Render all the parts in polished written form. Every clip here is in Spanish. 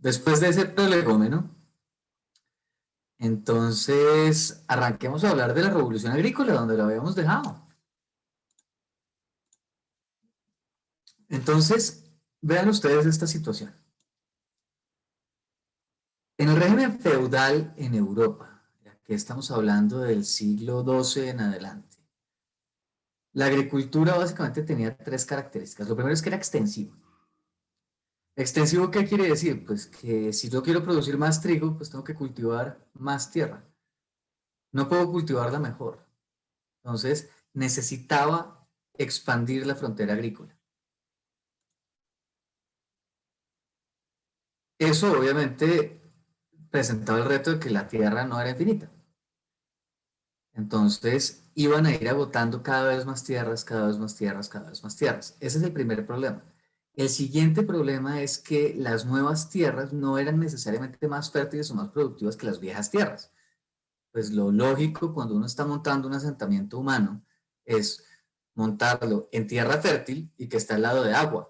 Después de ese prolegómeno, entonces arranquemos a hablar de la revolución agrícola, donde lo habíamos dejado. Entonces, vean ustedes esta situación. En el régimen feudal en Europa, aquí estamos hablando del siglo XII en adelante, la agricultura básicamente tenía tres características. Lo primero es que era extensivo. ¿Extensivo qué quiere decir? Pues que si yo quiero producir más trigo, pues tengo que cultivar más tierra. No puedo cultivarla mejor. Entonces, necesitaba expandir la frontera agrícola. Eso obviamente presentaba el reto de que la tierra no era infinita. Entonces, iban a ir agotando cada vez más tierras, cada vez más tierras, cada vez más tierras. Ese es el primer problema. El siguiente problema es que las nuevas tierras no eran necesariamente más fértiles o más productivas que las viejas tierras. Pues lo lógico cuando uno está montando un asentamiento humano es montarlo en tierra fértil y que está al lado de agua.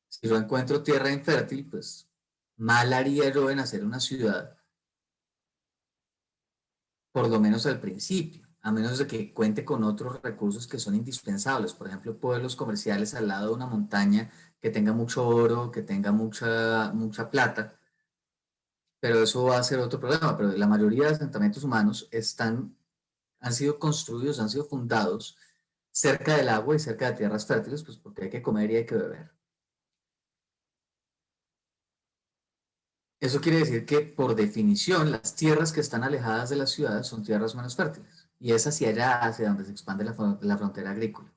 Si yo encuentro tierra infértil, pues mal haría yo en hacer una ciudad, por lo menos al principio, a menos de que cuente con otros recursos que son indispensables. Por ejemplo, pueblos comerciales al lado de una montaña que tenga mucho oro, que tenga mucha plata, pero eso va a ser otro problema. Pero la mayoría de asentamientos humanos han sido construidos, han sido fundados cerca del agua y cerca de tierras fértiles, pues porque hay que comer y hay que beber. Eso quiere decir que, por definición, las tierras que están alejadas de las ciudades son tierras menos fértiles. Y es hacia allá, hacia donde se expande la frontera agrícola.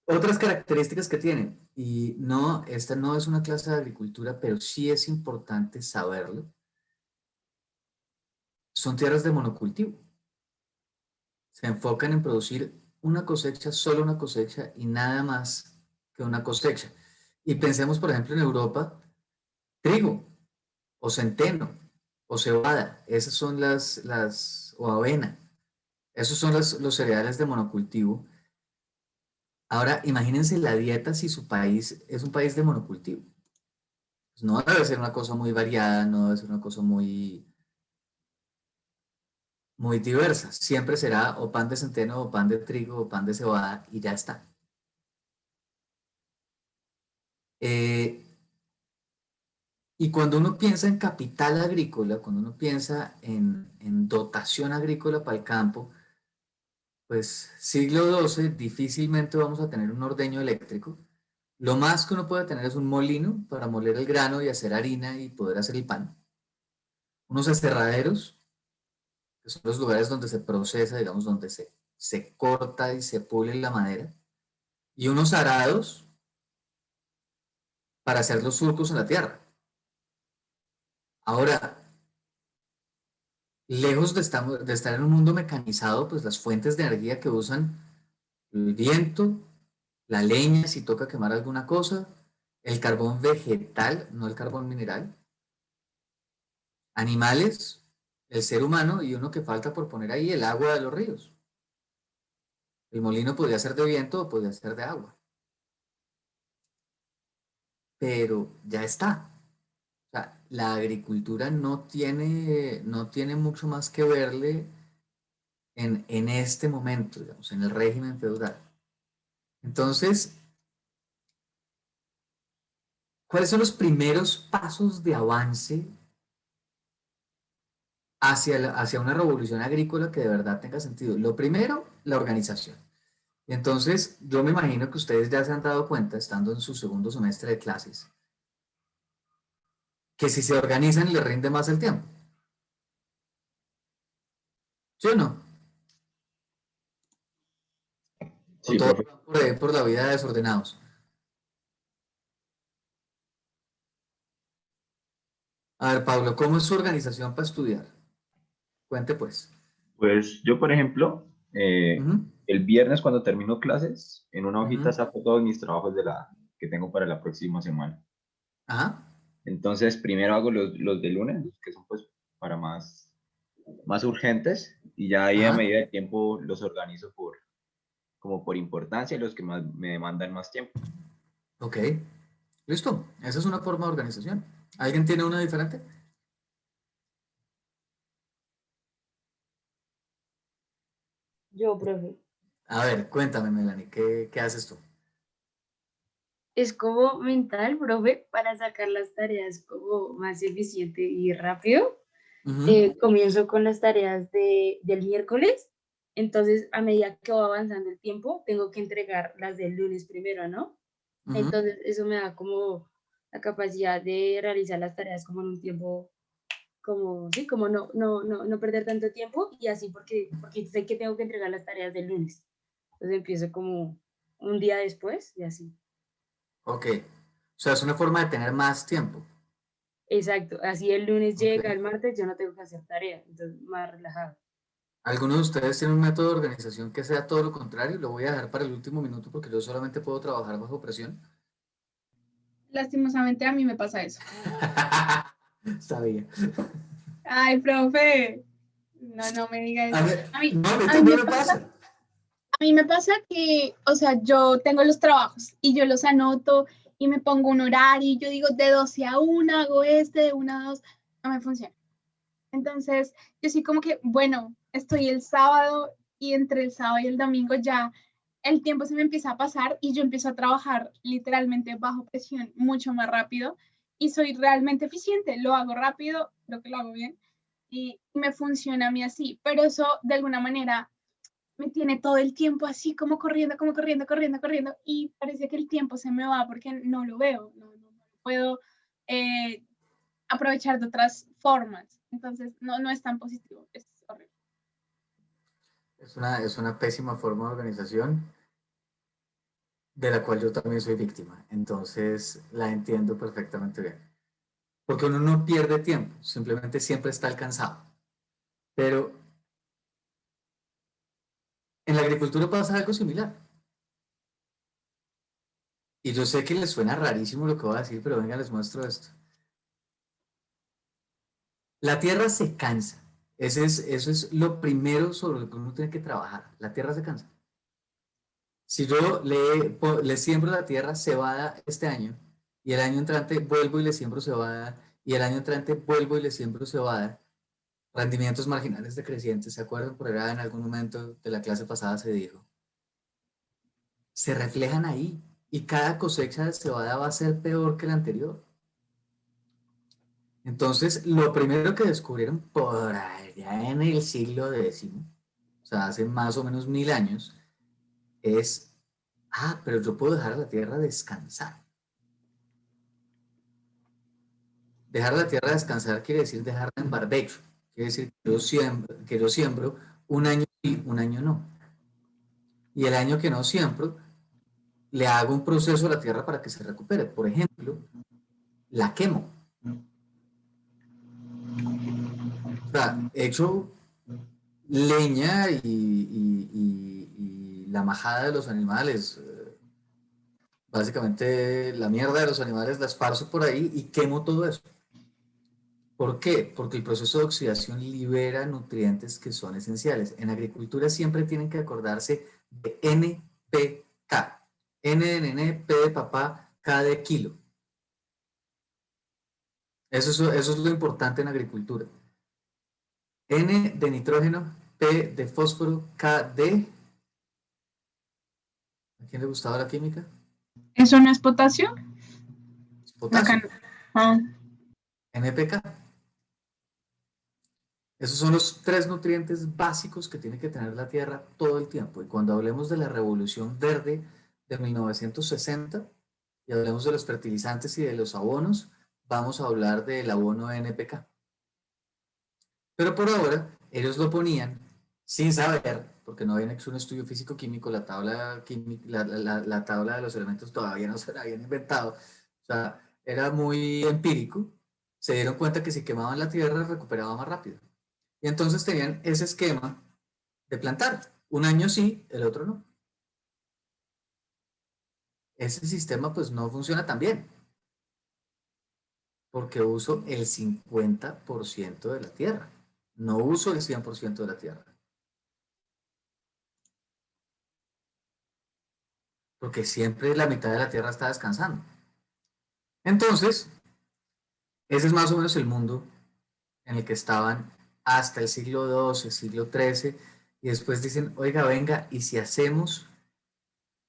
Otras características que tienen, y no, esta no es una clase de agricultura, pero sí es importante saberlo, son tierras de monocultivo. Se enfocan en producir una cosecha, solo una cosecha y nada más que una cosecha. Y pensemos, por ejemplo, en Europa, trigo, o centeno, o cebada, esas son o avena, esos son los cereales de monocultivo. Ahora, imagínense la dieta si su país es un país de monocultivo. Pues no debe ser una cosa muy variada, no debe ser una cosa muy diversa. Siempre será o pan de centeno, o pan de trigo, o pan de cebada, y ya está. Eh, y cuando uno piensa en capital agrícola, cuando uno piensa en dotación agrícola para el campo, pues siglo XII difícilmente vamos a tener un ordeño eléctrico. Lo más que uno puede tener es un molino para moler el grano y hacer harina y poder hacer el pan. Unos aserraderos, que son los lugares donde se procesa, digamos, donde se corta y se pule la madera. Y unos arados para hacer los surcos en la tierra. Ahora, lejos de estar en un mundo mecanizado, pues las fuentes de energía que usan, el viento, la leña si toca quemar alguna cosa, el carbón vegetal, no el carbón mineral, animales, el ser humano y uno que falta por poner ahí, el agua de los ríos. El molino podría ser de viento o podría ser de agua, pero ya está. O sea, la agricultura no tiene mucho más que verle en este momento, digamos, en el régimen feudal. Entonces, ¿cuáles son los primeros pasos de avance hacia una revolución agrícola que de verdad tenga sentido? Lo primero, la organización. Y entonces, yo me imagino que ustedes ya se han dado cuenta, estando en su segundo semestre de clases, que si se organizan les rinde más el tiempo. ¿Sí o no? O Sí, todos profe. van por ahí por la vida desordenados. A ver, Pablo, ¿cómo es su organización para estudiar? Cuente pues. Pues yo, por ejemplo, Ujú, el viernes cuando termino clases, en una hojita ujú. saco todos mis trabajos que tengo para la próxima semana. Ajá. Entonces, primero hago los de lunes, los que son pues para más urgentes, y ya ahí a Ajá. medida del tiempo los organizo como por importancia, los que más me demandan más tiempo. Ok. Listo, esa es una forma de organización. ¿Alguien tiene una diferente? Yo, profe. A ver, cuéntame, Melanie, ¿qué haces tú? Es como mental, profe, para sacar las tareas como más eficiente y rápido. Ujú, Comienzo con las tareas del miércoles. Entonces, a medida que va avanzando el tiempo, tengo que entregar las del lunes primero, ¿no? ujú. Entonces, eso me da como la capacidad de realizar las tareas como en un tiempo, como, sí, como no perder tanto tiempo y así porque sé que tengo que entregar las tareas del lunes. Entonces empiezo como un día después y así. Ok. O sea, es una forma de tener más tiempo. Exacto, así el lunes Ok. llega, el martes yo no tengo que hacer tarea, entonces más relajado. ¿Alguno de ustedes tiene un método de organización que sea todo lo contrario? Lo voy a dejar para el último minuto porque yo solamente puedo trabajar bajo presión. Lastimosamente a mí me pasa eso. Sabía. Ay, profe, no me diga A eso. mí, A mí, no, a mí a mí también me me pasa, pasa. a mí me pasa que, o sea, yo tengo los trabajos y yo los anoto y me pongo un horario y yo digo de 12 a 1 hago este, de 1 a 2, no me funciona. Entonces, yo sí como que, bueno, estoy el sábado y entre el sábado y el domingo ya el tiempo se me empieza a pasar y yo empiezo a trabajar literalmente bajo presión mucho más rápido y soy realmente eficiente, lo hago rápido, creo que lo hago bien y me funciona a mí así, pero eso de alguna manera me tiene todo el tiempo así como corriendo y parece que el tiempo se me va porque no lo veo, no puedo eh, aprovechar de otras formas. Entonces, no es tan positivo, es horrible. Es una pésima forma de organización de la cual yo también soy víctima. Entonces la entiendo perfectamente bien. Porque uno no pierde tiempo, simplemente siempre está alcanzado. Pero en la agricultura pasa algo similar. Y yo sé que les suena rarísimo lo que voy a decir, pero venga, les muestro esto. La tierra se cansa. Eso es lo primero sobre lo que uno tiene que trabajar. La tierra se cansa. Si yo le siembro la tierra cebada este año y el año entrante vuelvo y le siembro cebada y el año entrante vuelvo y le siembro cebada, rendimientos marginales decrecientes, ¿se acuerdan? Por allá en algún momento de la clase pasada se dijo. Se reflejan ahí y cada cosecha de cebada va a ser peor que la anterior. Entonces, lo primero que descubrieron por allá en el siglo X, o sea, hace más o menos 1000 años, es, pero yo puedo dejar a la tierra descansar. Dejar la tierra descansar quiere decir dejarla en barbecho, quiere decir que yo siembro un año sí, un año no. Y el año que no siembro, le hago un proceso a la tierra para que se recupere. Por ejemplo, la quemo. O sea, echo leña y la majada de los animales, básicamente la mierda de los animales la esparzo por ahí y quemo todo eso. ¿Por qué? Porque el proceso de oxidación libera nutrientes que son esenciales. En agricultura siempre tienen que acordarse de NPK. N de nene, P de papá, K de kilo. Eso es lo importante en agricultura. N de nitrógeno, P de fósforo, K de... ¿A quién le gustaba la química? ¿Eso no es potasio? Acá Potasio. no. Ah, NPK. Esos son los tres nutrientes básicos que tiene que tener la tierra todo el tiempo. Y cuando hablemos de la revolución verde de 1960 y hablemos de los fertilizantes y de los abonos, vamos a hablar del abono NPK. Pero por ahora, ellos lo ponían sin saber, porque no habían hecho un estudio físico-químico, la tabla, la tabla de los elementos todavía no se la habían inventado. O sea, era muy empírico. Se dieron cuenta que si quemaban la tierra, recuperaba más rápido. Y entonces tenían ese esquema de plantar. Un año sí, el otro no. Ese sistema pues no funciona tan bien, porque uso el 50% de la tierra, no uso el 100% de la tierra, porque siempre la mitad de la tierra está descansando. Entonces, ese es más o menos el mundo en el que estaban hasta el siglo XII, siglo XIII, y después dicen, oiga, venga, ¿y si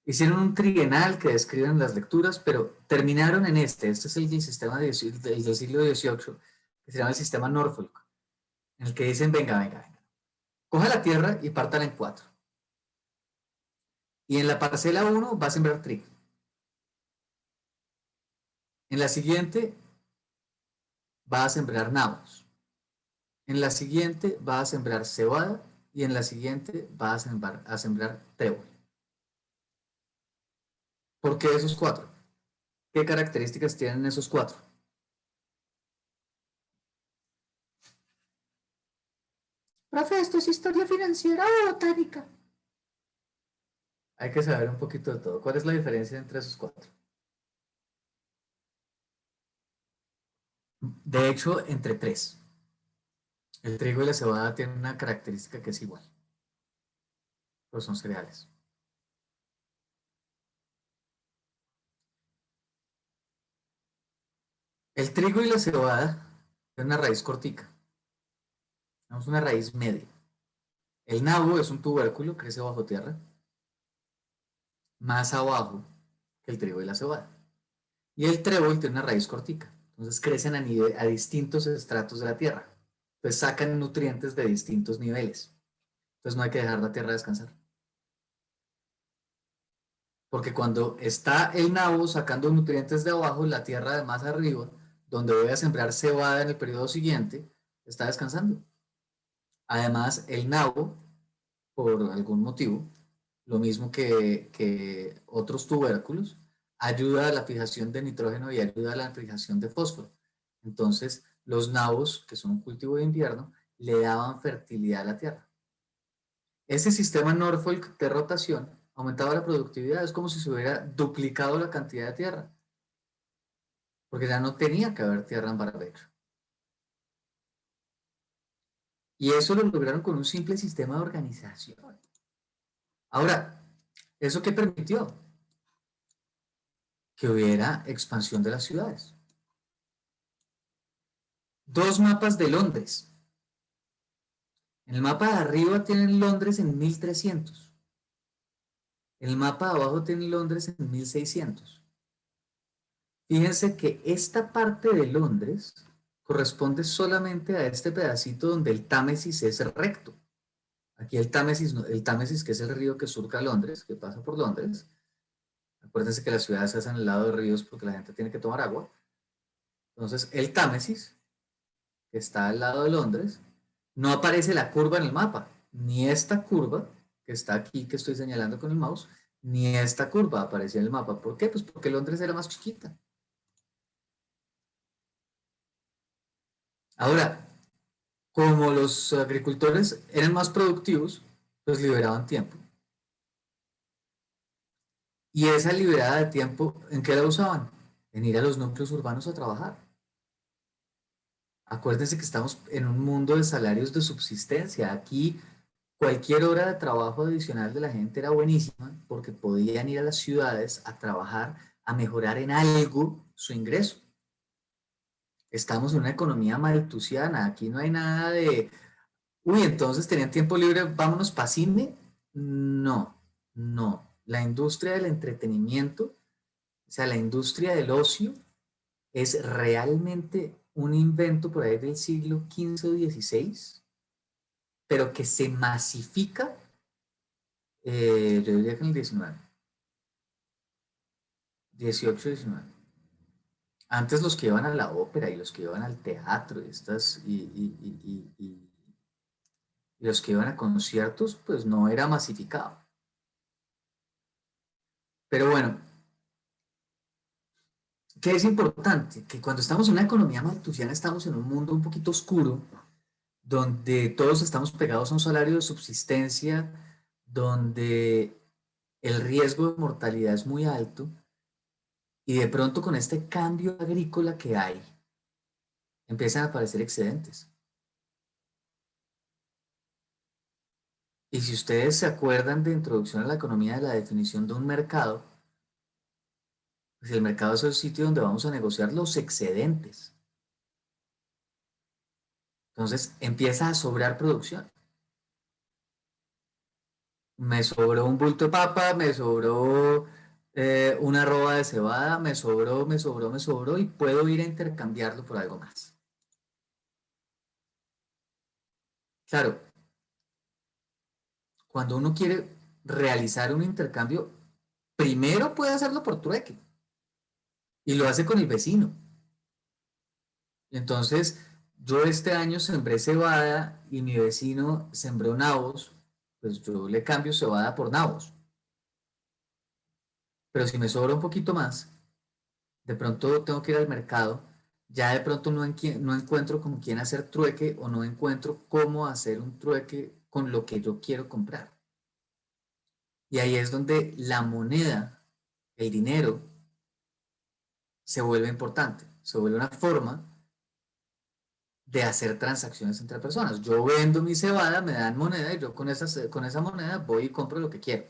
hicieron un trienal que describen las lecturas, pero terminaron en este es el sistema del siglo XVIII, que se llama el sistema Norfolk, en el que dicen, venga, venga, venga, coja la tierra y pártala en 4. Y en la parcela 1 va a sembrar trigo. En la siguiente va a sembrar nabos. En la siguiente va a sembrar cebada y en la siguiente va a sembrar trébol. ¿Por qué esos 4? ¿Qué características tienen esos 4? Profe, ¿esto es historia financiera o botánica? Hay que saber un poquito de todo. ¿Cuál es la diferencia entre esos 4? De hecho, entre 3. El trigo y la cebada tienen una característica que es igual, pero son cereales. El trigo y la cebada tienen una raíz cortica. Tenemos una raíz media. El nabo es un tubérculo, crece bajo tierra, más abajo que el trigo y la cebada. Y el trébol tiene una raíz cortica. Entonces crecen a distintos estratos de la tierra. Entonces sacan nutrientes de distintos niveles. Entonces no hay que dejar la tierra descansar. Porque cuando está el nabo sacando nutrientes de abajo, la tierra de más arriba, donde voy a sembrar cebada en el periodo siguiente, está descansando. Además, el nabo, por algún motivo, lo mismo que otros tubérculos, ayuda a la fijación de nitrógeno y ayuda a la fijación de fósforo. Entonces, los nabos, que son un cultivo de invierno, le daban fertilidad a la tierra. Ese sistema Norfolk de rotación aumentaba la productividad, es como si se hubiera duplicado la cantidad de tierra, porque ya no tenía que haber tierra en barbecho. Y eso lo lograron con un simple sistema de organización. Ahora, ¿eso qué permitió? Que hubiera expansión de las ciudades. 2 mapas de Londres. En el mapa de arriba tienen Londres en 1300. En el mapa de abajo tienen Londres en 1600. Fíjense que esta parte de Londres corresponde solamente a este pedacito donde el Támesis es recto. Aquí el Támesis, que es el río que surca Londres, que pasa por Londres. Acuérdense que las ciudades se hacen al lado de ríos porque la gente tiene que tomar agua. Entonces, el Támesis, que está al lado de Londres, no aparece la curva en el mapa, ni esta curva que está aquí, que estoy señalando con el mouse, ni esta curva aparece en el mapa. ¿Por qué? Pues porque Londres era más chiquita. Ahora, como los agricultores eran más productivos, pues liberaban tiempo. Y esa liberada de tiempo, ¿en qué la usaban? En ir a los núcleos urbanos a trabajar. Acuérdense que estamos en un mundo de salarios de subsistencia. Aquí cualquier hora de trabajo adicional de la gente era buenísima porque podían ir a las ciudades a trabajar, a mejorar en algo su ingreso. Estamos en una economía maltusiana. Aquí no hay nada de, uy, entonces tenían tiempo libre, vámonos para cine. No, no. La industria del entretenimiento, o sea, la industria del ocio, es realmente un invento por ahí del siglo XV o XVI, pero que se masifica, yo diría que en el XIX, XVIII, XIX. Antes los que iban a la ópera y los que iban al teatro y los que iban a conciertos, pues no era masificado. Pero bueno, ¿qué es importante? Que cuando estamos en una economía maltusiana estamos en un mundo un poquito oscuro, donde todos estamos pegados a un salario de subsistencia, donde el riesgo de mortalidad es muy alto, y de pronto con este cambio agrícola que hay, empiezan a aparecer excedentes. Y si ustedes se acuerdan de Introducción a la Economía de la definición de un mercado, Pues el mercado es el sitio donde vamos a negociar los excedentes. Entonces empieza a sobrar producción. Me sobró un bulto de papa, me sobró una arroba de cebada, me sobró y puedo ir a intercambiarlo por algo más. Claro, cuando uno quiere realizar un intercambio, primero puede hacerlo por trueque y lo hace con el vecino. Entonces, yo este año sembré cebada y mi vecino sembró nabos, pues yo le cambio cebada por nabos. Pero si me sobra un poquito más, de pronto tengo que ir al mercado, ya de pronto no encuentro con quién hacer trueque o no encuentro cómo hacer un trueque con lo que yo quiero comprar. Y ahí es donde la moneda, el dinero, se vuelve importante, se vuelve una forma de hacer transacciones entre personas. Yo vendo mi cebada, me dan moneda y yo con esa moneda voy y compro lo que quiero.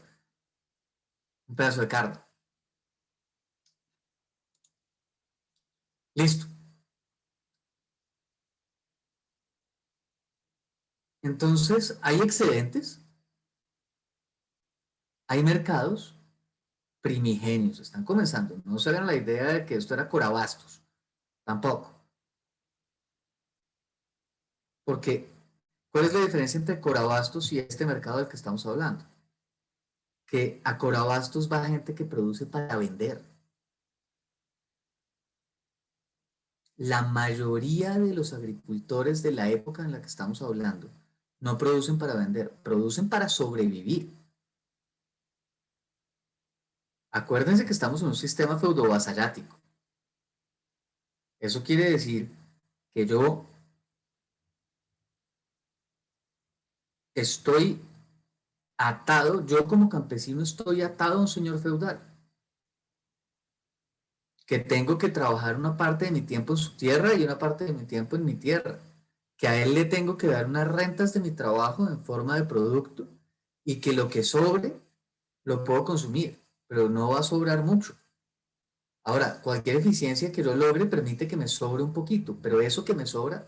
Un pedazo de carne. Listo. Entonces, hay excedentes, hay mercados primigenios, están comenzando. No se hagan la idea de que esto era Corabastos, tampoco. Porque, ¿cuál es la diferencia entre Corabastos y este mercado del que estamos hablando? Que a Corabastos va gente que produce para vender. La mayoría de los agricultores de la época en la que estamos hablando no producen para vender, producen para sobrevivir. Acuérdense que estamos en un sistema feudo-vasallático. Eso quiere decir que yo estoy atado, yo como campesino estoy atado a un señor feudal, que tengo que trabajar una parte de mi tiempo en su tierra y una parte de mi tiempo en mi tierra, que a él le tengo que dar unas rentas de mi trabajo en forma de producto y que lo que sobre lo puedo consumir, pero no va a sobrar mucho. Ahora, cualquier eficiencia que yo logre permite que me sobre un poquito, pero eso que me sobra,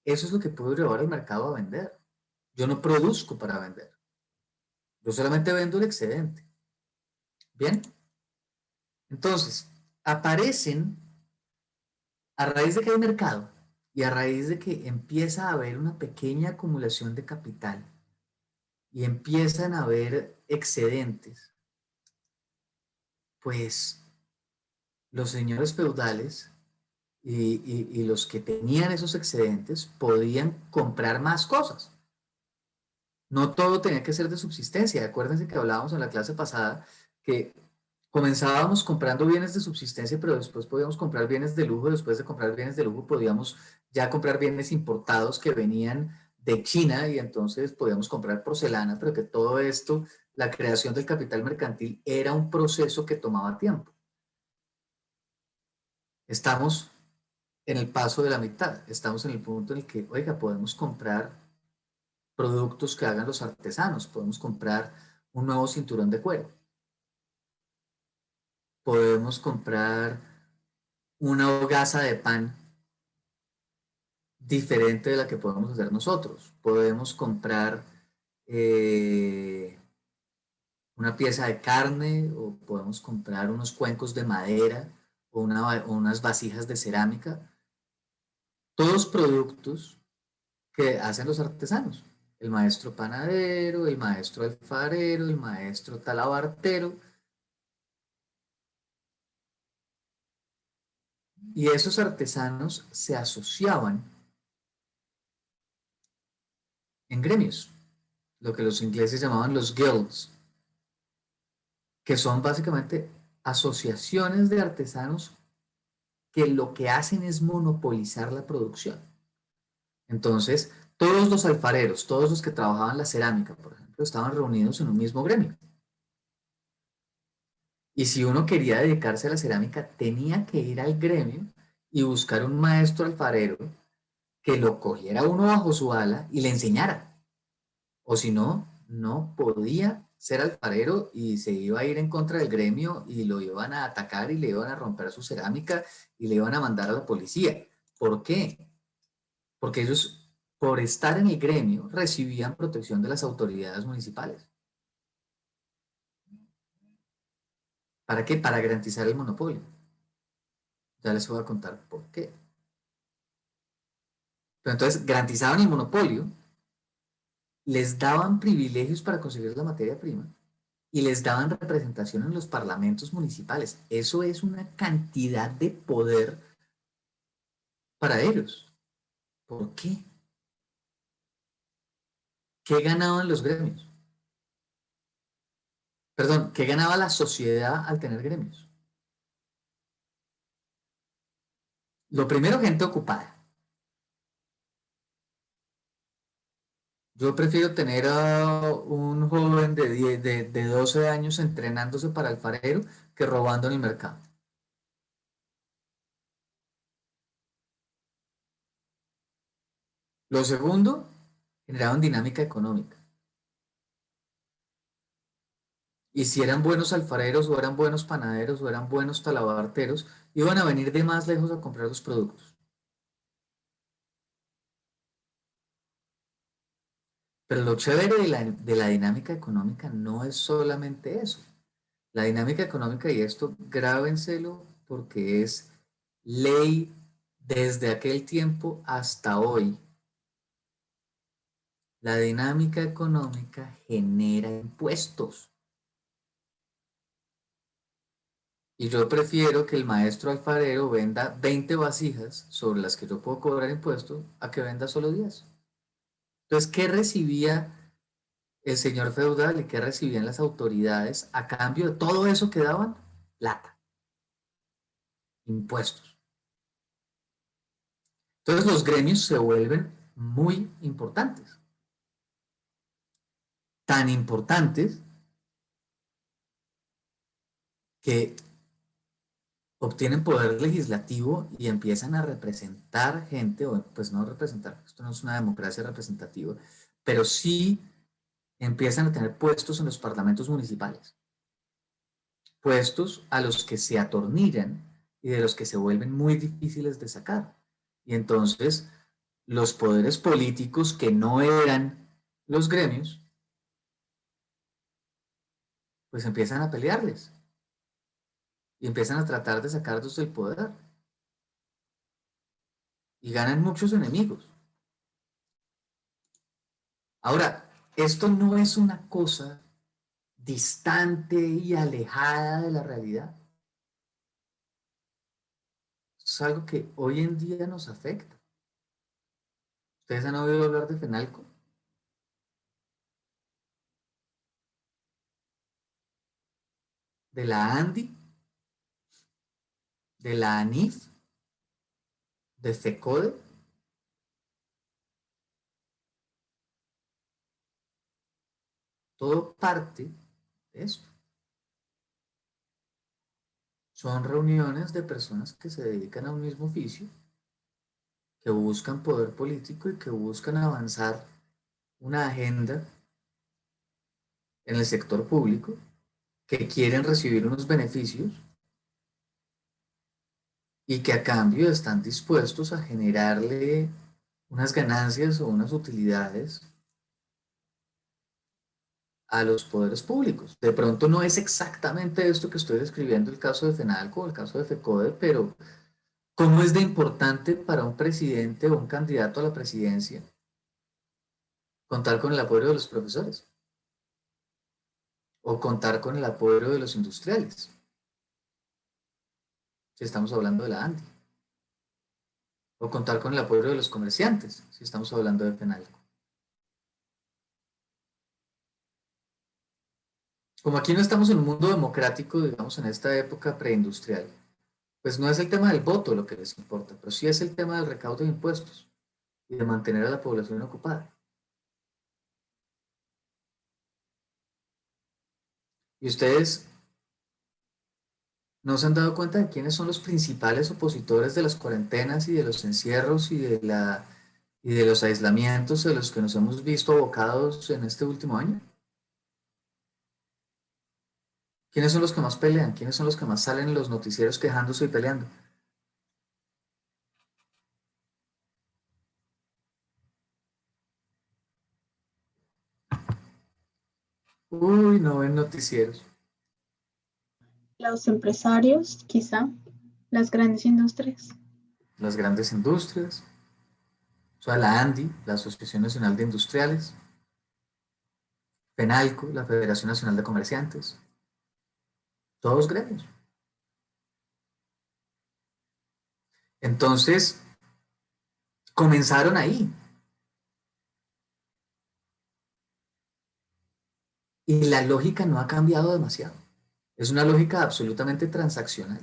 eso es lo que puedo llevar al mercado a vender. Yo no produzco para vender. Yo solamente vendo el excedente. Bien. Entonces, aparecen a raíz de que hay mercado y a raíz de que empieza a haber una pequeña acumulación de capital y empiezan a haber excedentes, pues los señores feudales y los que tenían esos excedentes podían comprar más cosas. No todo tenía que ser de subsistencia. Acuérdense que hablábamos en la clase pasada que comenzábamos comprando bienes de subsistencia, pero después podíamos comprar bienes de lujo. Después de comprar bienes de lujo podíamos ya comprar bienes importados que venían de China y entonces podíamos comprar porcelana, pero que todo esto, la creación del capital mercantil era un proceso que tomaba tiempo. Estamos en el paso de la mitad, estamos en el punto en el que, oiga, podemos comprar productos que hagan los artesanos, podemos comprar un nuevo cinturón de cuero, podemos comprar una hogaza de pan diferente de la que podemos hacer nosotros, podemos comprar una pieza de carne o podemos comprar unos cuencos de madera o unas vasijas de cerámica, todos productos que hacen los artesanos. El maestro panadero, el maestro alfarero, el maestro talabartero. Y esos artesanos se asociaban en gremios, lo que los ingleses llamaban los guilds, que son básicamente asociaciones de artesanos que lo que hacen es monopolizar la producción. Entonces, todos los alfareros, todos los que trabajaban la cerámica, por ejemplo, estaban reunidos en un mismo gremio. Y si uno quería dedicarse a la cerámica, tenía que ir al gremio y buscar un maestro alfarero que lo cogiera uno bajo su ala y le enseñara. O si no, no podía ser alfarero y se iba a ir en contra del gremio y lo iban a atacar y le iban a romper su cerámica y le iban a mandar a la policía. ¿Por qué? Porque ellos, por estar en el gremio, recibían protección de las autoridades municipales. ¿Para qué? Para garantizar el monopolio. Ya les voy a contar por qué. Pero entonces garantizaban el monopolio, les daban privilegios para conseguir la materia prima y les daban representación en los parlamentos municipales. Eso es una cantidad de poder para ellos. ¿Por qué? ¿Qué ganaban los gremios? Perdón, ¿qué ganaba la sociedad al tener gremios? Lo primero, gente ocupada. Yo prefiero tener a un joven de 12 años entrenándose para alfarero que robando en el mercado. Lo segundo, generaban dinámica económica. Y si eran buenos alfareros o eran buenos panaderos o eran buenos talabarteros, iban a venir de más lejos a comprar los productos. Pero lo chévere de la dinámica económica no es solamente eso. La dinámica económica, y esto grábenselo porque es ley desde aquel tiempo hasta hoy. La dinámica económica genera impuestos. Y yo prefiero que el maestro alfarero venda 20 vasijas sobre las que yo puedo cobrar impuestos a que venda solo 10. Entonces, ¿qué recibía el señor feudal y qué recibían las autoridades a cambio de todo eso que daban? Plata, impuestos. Entonces los gremios se vuelven muy importantes. Tan importantes que obtienen poder legislativo y empiezan a representar gente, o pues no representar, esto no es una democracia representativa, pero sí empiezan a tener puestos en los parlamentos municipales. Puestos a los que se atornillan y de los que se vuelven muy difíciles de sacar. Y entonces los poderes políticos que no eran los gremios, pues empiezan a pelearles y empiezan a tratar de sacarlos del poder. Y ganan muchos enemigos. Ahora, esto no es una cosa distante y alejada de la realidad. Es algo que hoy en día nos afecta. ¿Ustedes han oído hablar de FENALCO? ¿De la ANDI? ¿De la ANIF? ¿De FECODE? Todo parte de esto. Son reuniones de personas que se dedican a un mismo oficio, que buscan poder político y que buscan avanzar una agenda en el sector público, que quieren recibir unos beneficios y que a cambio están dispuestos a generarle unas ganancias o unas utilidades a los poderes públicos. De pronto no es exactamente esto que estoy describiendo el caso de FENALCO o el caso de FECODE, pero ¿cómo es de importante para un presidente o un candidato a la presidencia contar con el apoyo de los profesores? O contar con el apoyo de los industriales, si estamos hablando de la ANDI. O contar con el apoyo de los comerciantes, si estamos hablando de FENALCO. Como aquí no estamos en un mundo democrático, digamos en esta época preindustrial, pues no es el tema del voto lo que les importa, pero sí es el tema del recaudo de impuestos y de mantener a la población ocupada. Y ustedes no se han dado cuenta de quiénes son los principales opositores de las cuarentenas y de los encierros y de los aislamientos de los que nos hemos visto abocados en este último año. ¿Quiénes son los que más pelean? ¿Quiénes son los que más salen en los noticieros quejándose y peleando? Uy, no ven noticieros. Los empresarios, quizá, las grandes industrias. Las grandes industrias, o sea, la ANDI, la Asociación Nacional de Industriales, FENALCO, la Federación Nacional de Comerciantes, todos gremios. Entonces, comenzaron ahí. Y la lógica no ha cambiado demasiado. Es una lógica absolutamente transaccional.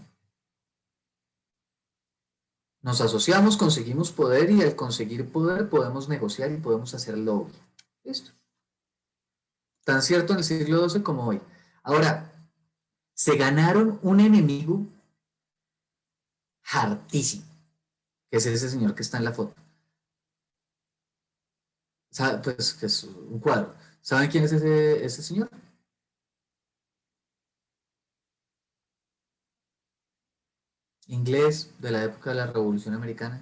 Nos asociamos, conseguimos poder y al conseguir poder podemos negociar y podemos hacer lobby. Listo. Tan cierto en el siglo XII como hoy. Ahora, se ganaron un enemigo hartísimo, que es ese señor que está en la foto. Pues que es un cuadro. ¿Saben quién es ese señor? Inglés de la época de la Revolución Americana.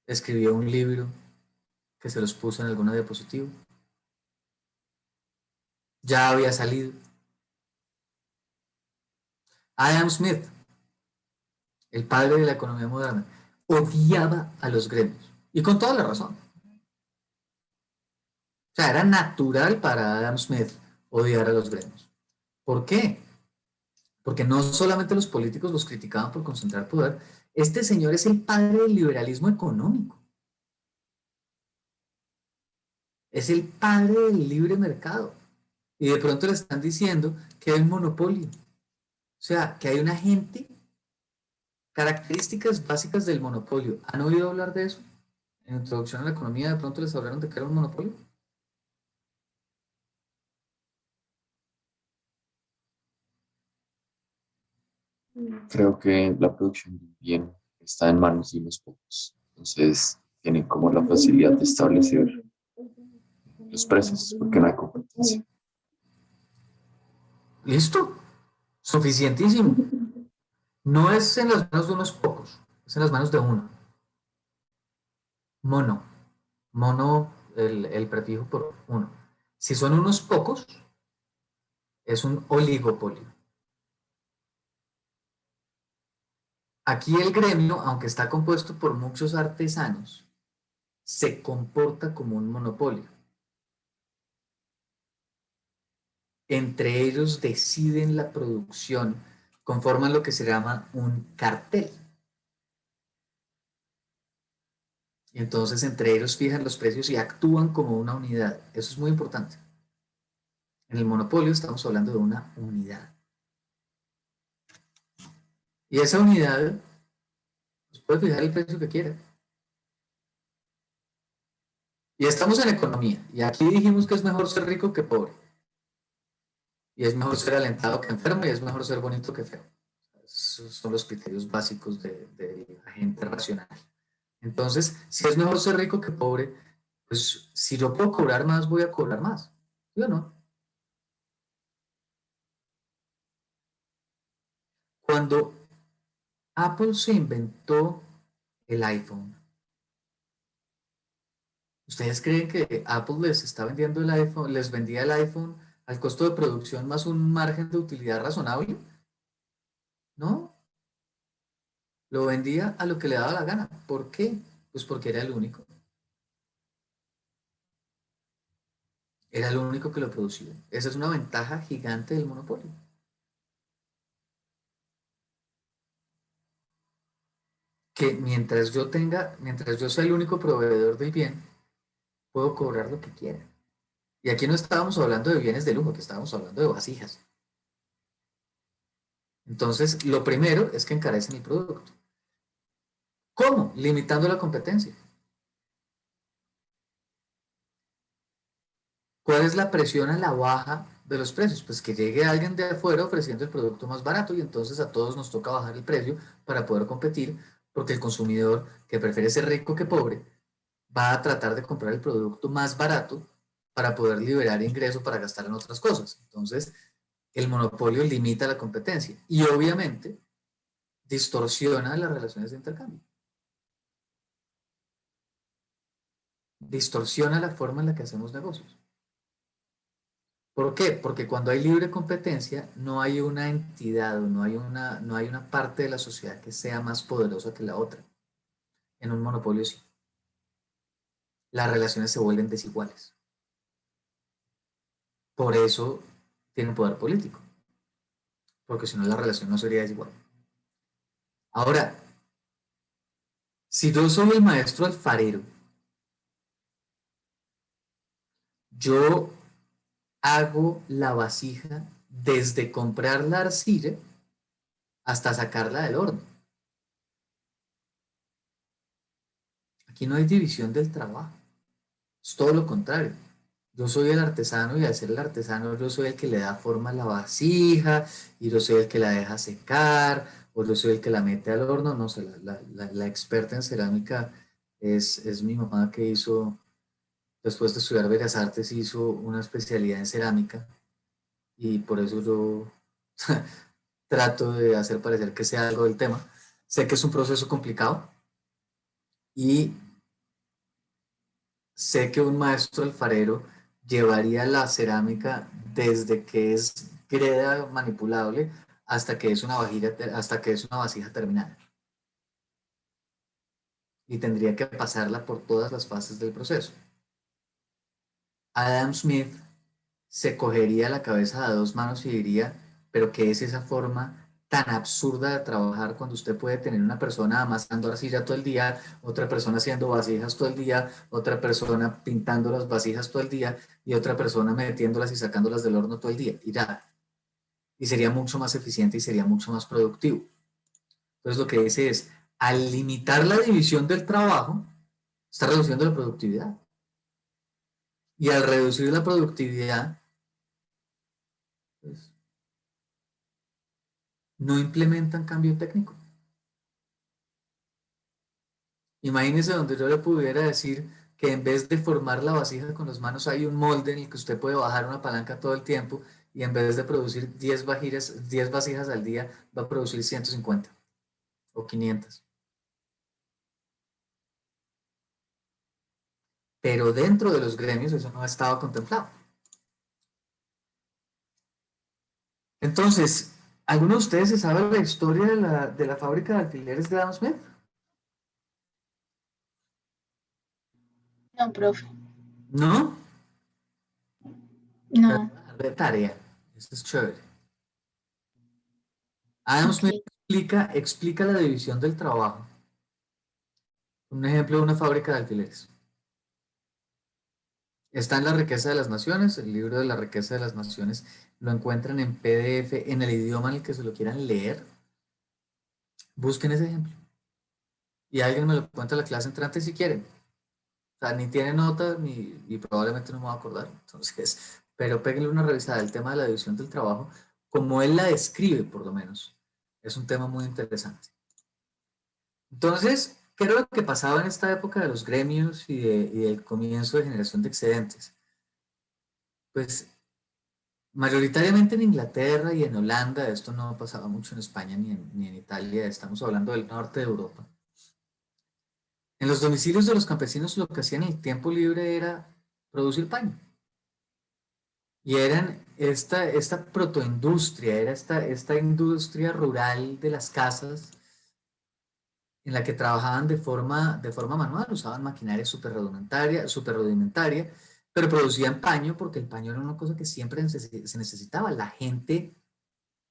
Escribió un libro que se los puso en alguna diapositiva. Ya había salido. Adam Smith, el padre de la economía moderna, odiaba a los gremios. Y con toda la razón. O sea, era natural para Adam Smith odiar a los gremios. ¿Por qué? Porque no solamente los políticos los criticaban por concentrar poder, este señor es el padre del liberalismo económico. Es el padre del libre mercado. Y de pronto le están diciendo que hay un monopolio. O sea, que hay una gente, características básicas del monopolio. ¿Han oído hablar de eso? En Introducción a la Economía de pronto les hablaron de que era un monopolio. Creo que la producción de un bien está en manos de unos pocos. Entonces, tienen como la facilidad de establecer los precios porque no hay competencia. ¿Listo? Suficientísimo. No es en las manos de unos pocos, es en las manos de uno. Mono. Mono, el prefijo por uno. Si son unos pocos, es un oligopolio. Aquí el gremio, aunque está compuesto por muchos artesanos, se comporta como un monopolio. Entre ellos deciden la producción, conforman lo que se llama un cartel. Y entonces entre ellos fijan los precios y actúan como una unidad. Eso es muy importante. En el monopolio estamos hablando de una unidad. Y esa unidad pues, puede fijar el precio que quiera. Y estamos en economía. Y aquí dijimos que es mejor ser rico que pobre. Y es mejor ser alentado que enfermo y es mejor ser bonito que feo. Esos son los criterios básicos de la gente racional. Entonces, si es mejor ser rico que pobre, pues si yo puedo cobrar más, voy a cobrar más. ¿Sí o no? Cuando Apple se inventó el iPhone, ¿ustedes creen que Apple les está vendiendo el iPhone, les vendía el iPhone al costo de producción más un margen de utilidad razonable? No, lo vendía a lo que le daba la gana. ¿Por qué? Pues porque era el único. Era el único que lo producía. Esa es una ventaja gigante del monopolio. Que mientras yo sea el único proveedor del bien, puedo cobrar lo que quiera. Y aquí no estábamos hablando de bienes de lujo, que estábamos hablando de vasijas. Entonces, lo primero es que encarecen el producto. ¿Cómo? Limitando la competencia. ¿Cuál es la presión a la baja de los precios? Pues que llegue alguien de afuera ofreciendo el producto más barato y entonces a todos nos toca bajar el precio para poder competir, porque el consumidor, que prefiere ser rico que pobre, va a tratar de comprar el producto más barato para poder liberar ingresos para gastar en otras cosas. Entonces, el monopolio limita la competencia y obviamente distorsiona las relaciones de intercambio. Distorsiona la forma en la que hacemos negocios. ¿Por qué? Porque cuando hay libre competencia no hay una entidad o no hay una parte de la sociedad que sea más poderosa que la otra. En un monopolio sí. Las relaciones se vuelven desiguales. Por eso tienen poder político. Porque si no la relación no sería desigual. Ahora, si yo soy el maestro alfarero, yo hago la vasija desde comprar la arcilla hasta sacarla del horno. Aquí no hay división del trabajo. Es todo lo contrario. Yo soy el artesano y al ser el artesano yo soy el que le da forma a la vasija y yo soy el que la deja secar o yo soy el que la mete al horno. No sé, la experta en cerámica es mi mamá, que hizo, después de estudiar Bellas Artes, hizo una especialidad en cerámica y por eso yo trato de hacer parecer que sea algo del tema. Sé que es un proceso complicado y sé que un maestro alfarero llevaría la cerámica desde que es greda manipulable hasta que es una vasija terminada. Y tendría que pasarla por todas las fases del proceso. Adam Smith se cogería la cabeza a dos manos y diría, pero ¿qué es esa forma tan absurda de trabajar cuando usted puede tener una persona amasando arcilla todo el día, otra persona haciendo vasijas todo el día, otra persona pintando las vasijas todo el día y otra persona metiéndolas y sacándolas del horno todo el día? Y ya. Y sería mucho más eficiente y sería mucho más productivo. Entonces lo que dice es, al limitar la división del trabajo, está reduciendo la productividad. Y al reducir la productividad, pues, no implementan cambio técnico. Imagínese donde yo le pudiera decir que en vez de formar la vasija con las manos hay un molde en el que usted puede bajar una palanca todo el tiempo y en vez de producir 10 vasijas al día va a producir 150 o 500. Pero dentro de los gremios eso no estaba contemplado. Entonces, ¿alguno de ustedes se sabe la historia de la fábrica de alfileres de Adam Smith? No, profe. ¿No? No. De tarea. Eso es chévere. Adam Smith Ok. explica la división del trabajo. Un ejemplo de una fábrica de alfileres. Está en La riqueza de las naciones, el libro de La riqueza de las naciones. Lo encuentran en PDF, en el idioma en el que se lo quieran leer. Busquen ese ejemplo. Y alguien me lo cuenta en la clase entrante si quieren. O sea, ni tiene nota y probablemente no me va a acordar. Entonces, pero péguenle una revisada. El tema de la división del trabajo, como él la describe, por lo menos, es un tema muy interesante. Entonces, ¿qué era lo que pasaba en esta época de los gremios y del comienzo de generación de excedentes? Pues mayoritariamente en Inglaterra y en Holanda, esto no pasaba mucho en España ni en Italia, estamos hablando del norte de Europa. En los domicilios de los campesinos lo que hacían en el tiempo libre era producir paño. Y eran esta protoindustria, era esta industria rural de las casas en la que trabajaban de forma manual, usaban maquinaria súper rudimentaria, pero producían paño porque el paño era una cosa que siempre se necesitaba. La gente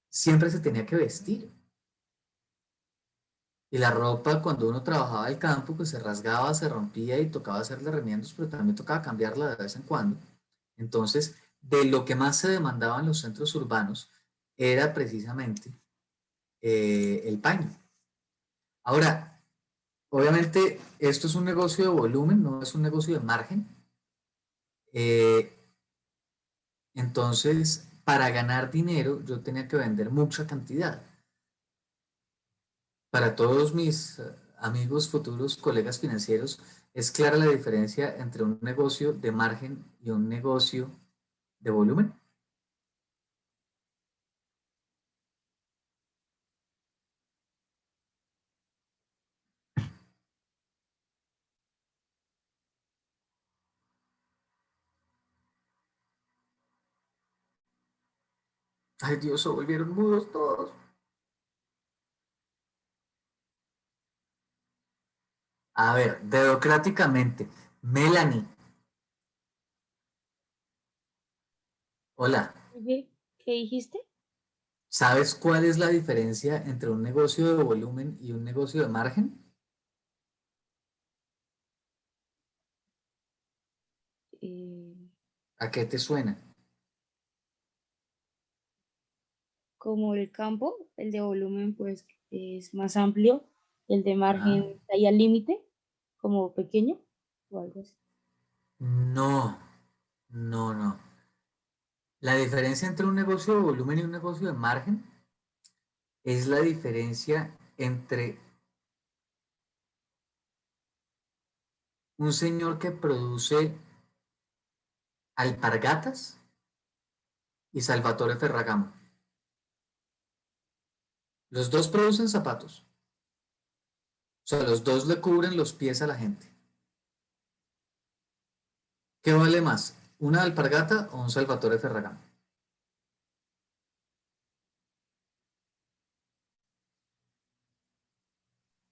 siempre se tenía que vestir. Y la ropa, cuando uno trabajaba el campo, pues se rasgaba, se rompía y tocaba hacerle remiendos, pero también tocaba cambiarla de vez en cuando. Entonces, de lo que más se demandaba en los centros urbanos era precisamente el paño. Ahora, obviamente, esto es un negocio de volumen, no es un negocio de margen. Entonces, para ganar dinero, yo tenía que vender mucha cantidad. Para todos mis amigos, futuros colegas financieros, ¿es clara la diferencia entre un negocio de margen y un negocio de volumen? Ay, Dios, se volvieron mudos todos. A ver, democráticamente. Melanie. Hola. ¿Qué dijiste? ¿Sabes cuál es la diferencia entre un negocio de volumen y un negocio de margen? Eh, ¿A qué te suena? Como el campo, el de volumen pues es más amplio, el de Ah, margen está ahí al límite, como pequeño o algo así. no, no. La diferencia entre un negocio de volumen y un negocio de margen es la diferencia entre un señor que produce alpargatas y Salvatore Ferragamo. Los dos producen zapatos. O sea, los dos le cubren los pies a la gente. ¿Qué vale más? ¿Una alpargata o un Salvatore Ferragamo?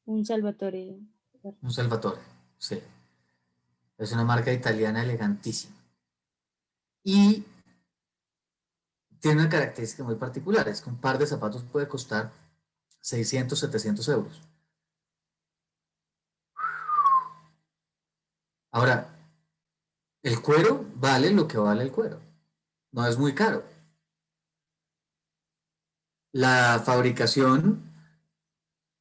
Un Salvatore. Un Salvatore, sí. Es una marca italiana elegantísima. Y tiene una característica muy particular, es que un par de zapatos puede costar 600, 700 euros. Ahora, el cuero vale lo que vale el cuero. No es muy caro. La fabricación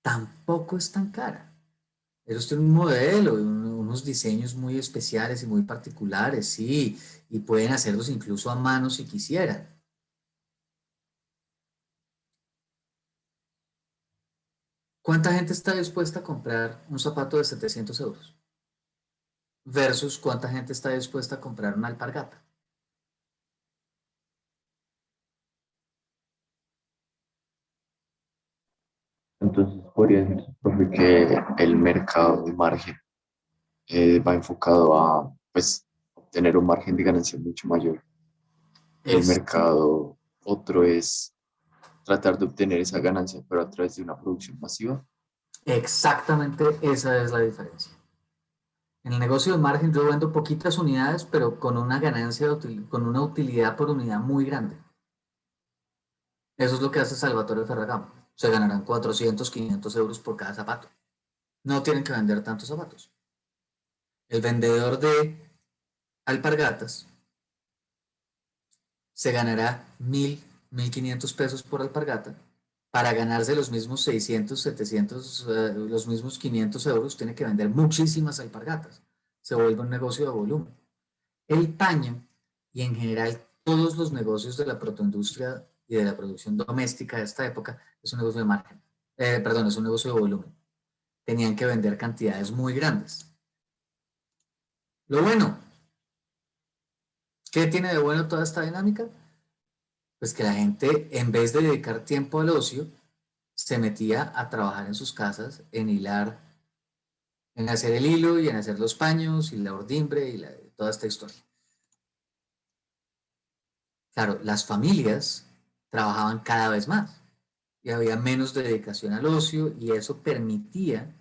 tampoco es tan cara. Ellos tienen un modelo, unos diseños muy especiales y muy particulares, sí, y pueden hacerlos incluso a mano si quisieran. ¿Cuánta gente está dispuesta a comprar un zapato de 700 euros? Versus cuánta gente está dispuesta a comprar una alpargata. Entonces podría decirse, profe, que el mercado de margen va enfocado a, pues, obtener un margen de ganancia mucho mayor. Y el Es mercado otro es tratar de obtener esa ganancia, pero a través de una producción masiva. exactamente esa es la diferencia. En el negocio de margen yo vendo poquitas unidades, pero con una ganancia, con una utilidad por unidad muy grande. Eso es lo que hace Salvatore Ferragamo. Se ganarán 400, 500 euros por cada zapato. No tienen que vender tantos zapatos. El vendedor de alpargatas se ganará 1000, 1500 pesos por alpargata. Para ganarse los mismos 600, 700, los mismos 500 euros, tiene que vender muchísimas alpargatas. Se vuelve un negocio de volumen. El paño y en general todos los negocios de la protoindustria y de la producción doméstica de esta época es un negocio de margen. Perdón, es un negocio de volumen. Tenían que vender cantidades muy grandes. Lo bueno, ¿qué tiene de bueno toda esta dinámica? Pues que la gente, en vez de dedicar tiempo al ocio, se metía a trabajar en sus casas, en hilar, en hacer el hilo y en hacer los paños y la ordimbre y toda esta historia. Claro, las familias trabajaban cada vez más y había menos dedicación al ocio y eso permitía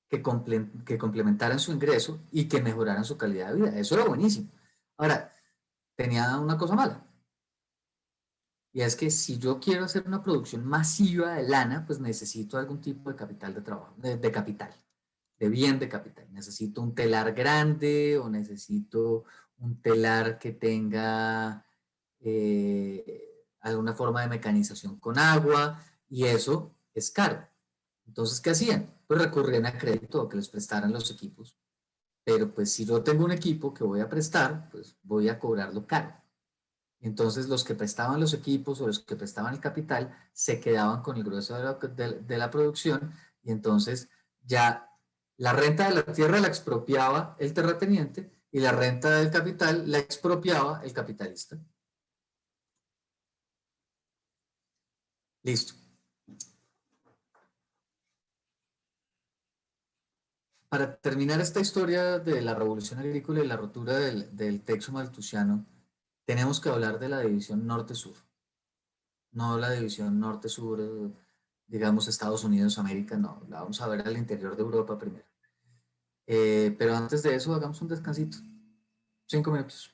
que complementaran su ingreso y que mejoraran su calidad de vida. Eso era buenísimo. Ahora, tenía una cosa mala. Y es que si yo quiero hacer una producción masiva de lana, pues necesito algún tipo de capital de trabajo, de capital, de bien de capital. Necesito un telar grande o necesito un telar que tenga alguna forma de mecanización con agua y eso es caro. Entonces, ¿qué hacían? Pues recurrían a crédito o que les prestaran los equipos. Pero pues si yo tengo un equipo que voy a prestar, pues voy a cobrarlo caro. Entonces los que prestaban los equipos o los que prestaban el capital se quedaban con el grueso de la producción y entonces ya La renta de la tierra la expropiaba el terrateniente y la renta del capital la expropiaba el capitalista. Listo. Para terminar esta historia de la revolución agrícola y la rotura del texto maltusiano, tenemos que hablar de la división norte-sur, no la división norte-sur, digamos Estados Unidos, América, no, la vamos a ver al interior de Europa primero. Pero antes de eso, hagamos un descansito, 5 minutos.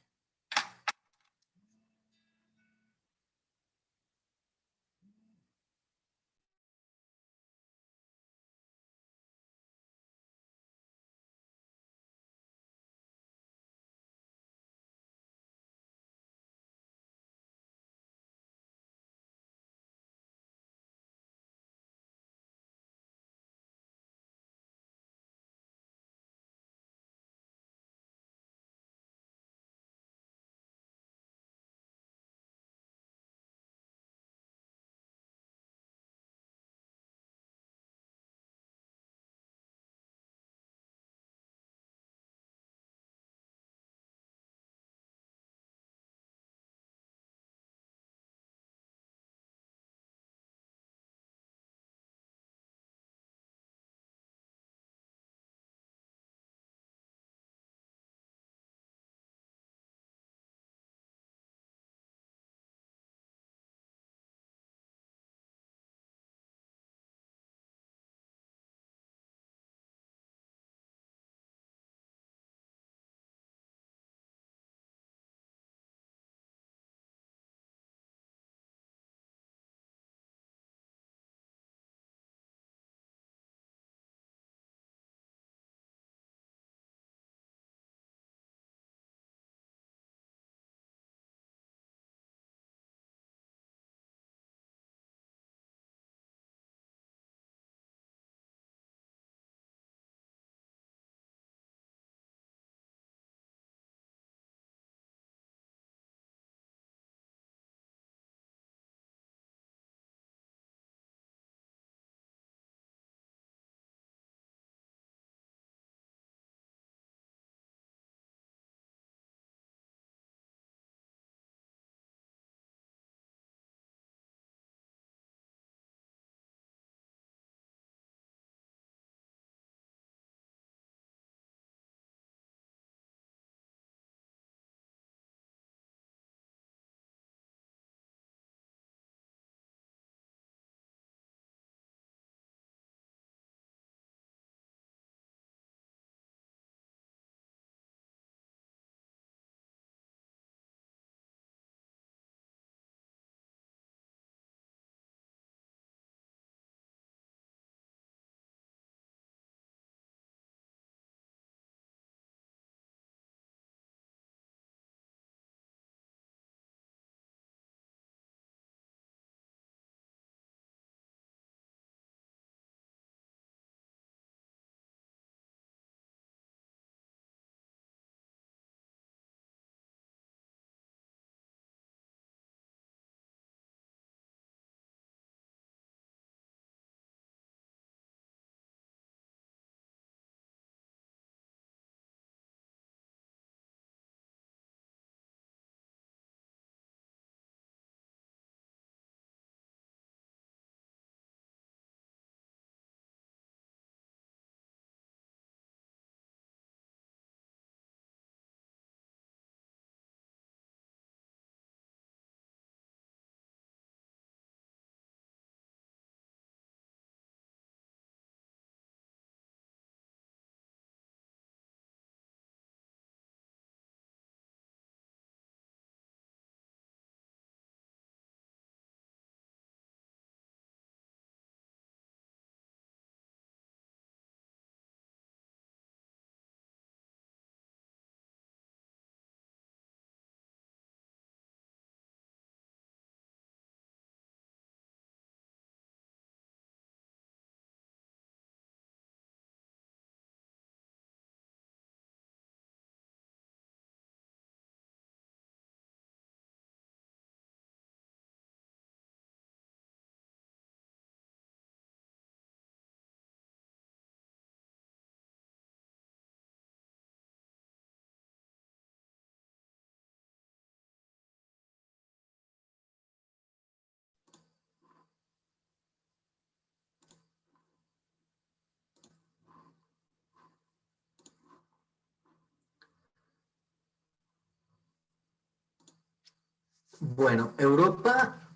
Bueno, Europa